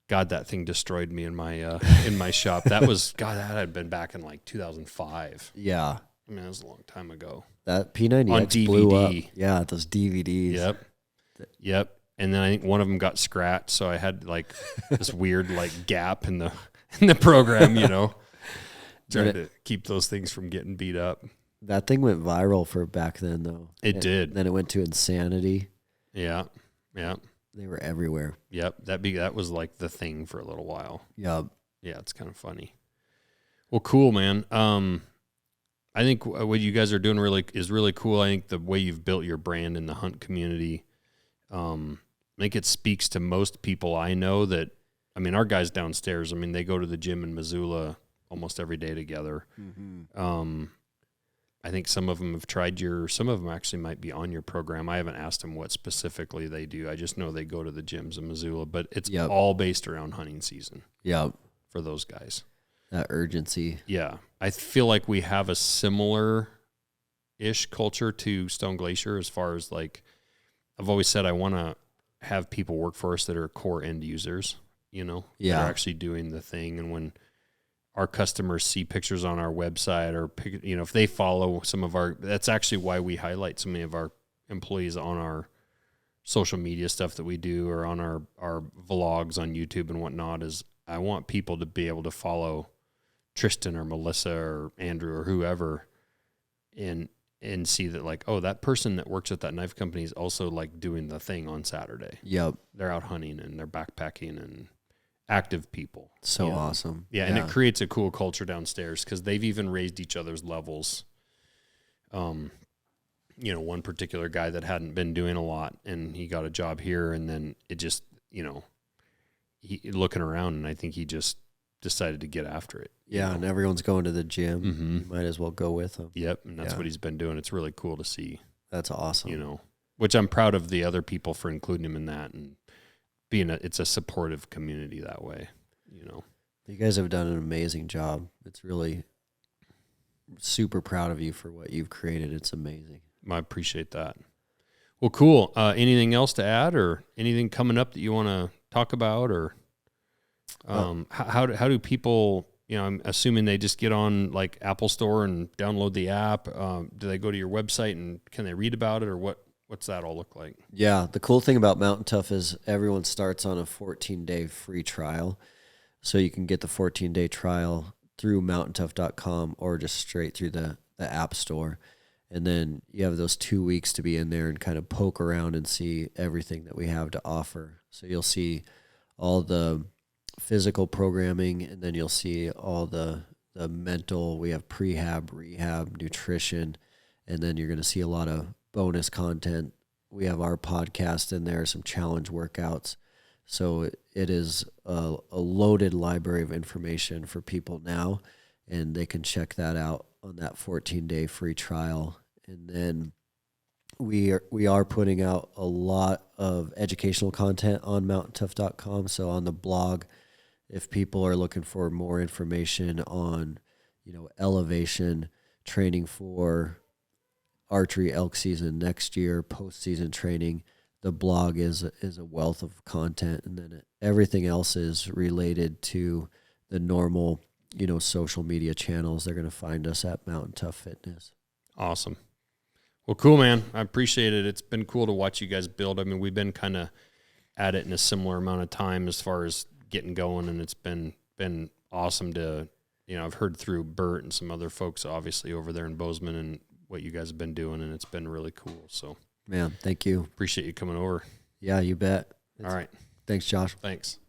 Speaker 2: God, that thing destroyed me in my shop. That had been back in like 2005.
Speaker 1: Yeah.
Speaker 2: I mean, that was a long time ago.
Speaker 1: That P90X
Speaker 2: on DVD.
Speaker 1: blew up. Yeah, those DVDs.
Speaker 2: Yep. And then I think one of them got scratched, so I had like this weird like gap in the program, you know, trying to keep those things from getting beat up.
Speaker 1: That thing went viral for back then, though.
Speaker 2: It did.
Speaker 1: Then it went to insanity.
Speaker 2: Yeah.
Speaker 1: They were everywhere.
Speaker 2: Yep. That was like the thing for a little while.
Speaker 1: Yep.
Speaker 2: Yeah, it's kind of funny. Well, cool, man. I think what you guys are doing is really cool. I think the way you've built your brand in the hunt community, I think it speaks to most people I know that, I mean, our guys downstairs, I mean, they go to the gym in Missoula almost every day together. Mm-hmm. I think some of them have tried some of them actually might be on your program. I haven't asked them what specifically they do. I just know they go to the gyms in Missoula, but it's all based around hunting season.
Speaker 1: Yep.
Speaker 2: For those guys.
Speaker 1: That urgency.
Speaker 2: Yeah. I feel like we have a similar-ish culture to Stone Glacier as far as like, I've always said I want to have people work for us that are core end users, you know?
Speaker 1: Yeah.
Speaker 2: That are actually doing the thing. And when our customers see pictures on our website, or if they follow some of our, that's actually why we highlight so many of our employees on our social media stuff that we do, or on our vlogs on YouTube and whatnot. Is I want people to be able to follow Tristan or Melissa or Andrew or whoever, and see that, like, oh, that person that works at that knife company is also like doing the thing on Saturday.
Speaker 1: Yep.
Speaker 2: They're out hunting and they're backpacking and active people.
Speaker 1: So awesome.
Speaker 2: Yeah. And it creates a cool culture downstairs, because they've even raised each other's levels. One particular guy that hadn't been doing a lot, and he got a job here, and then it just, he looking around, and I think he just decided to get after it.
Speaker 1: Yeah, and everyone's going to the gym. Mm-hmm. You might as well go with them.
Speaker 2: Yep, and that's what he's been doing. It's really cool to see.
Speaker 1: That's awesome.
Speaker 2: Which I'm proud of the other people for including him in that, and it's a supportive community that way.
Speaker 1: You guys have done an amazing job. It's really super proud of you for what you've created. It's amazing.
Speaker 2: I appreciate that. Well, cool. Anything else to add, or anything coming up that you want to talk about, or how do people, I'm assuming they just get on like Apple Store and download the app. Do they go to your website and can they read about it, or what's that all look like?
Speaker 1: Yeah. The cool thing about Mtntough is everyone starts on a 14-day free trial. So you can get the 14-day trial through mtntough.com or just straight through the App Store. And then you have those 2 weeks to be in there and kind of poke around and see everything that we have to offer. So you'll see all the physical programming, and then you'll see all the mental. We have prehab, rehab, nutrition, and then you're going to see a lot of bonus content. We have our podcast in there, some challenge workouts. So it is a loaded library of information for people now, and they can check that out on that 14-day free trial. And then we are putting out a lot of educational content on mtntough.com. So on the blog, if people are looking for more information on, elevation, training for archery elk season next year, post-season training, the blog is a wealth of content. And then everything else is related to the normal, social media channels. They're going to find us at Mtntough Fitness.
Speaker 2: Awesome. Well, cool, man. I appreciate it. It's been cool to watch you guys build. I mean, we've been kind of at it in a similar amount of time as far as getting going, and it's been awesome to, I've heard through Bert and some other folks, obviously, over there in Bozeman, and what you guys have been doing, and it's been really cool. So,
Speaker 1: man, thank you.
Speaker 2: Appreciate you coming over.
Speaker 1: Yeah, you bet.
Speaker 2: All right.
Speaker 1: Thanks, Josh.
Speaker 2: Thanks.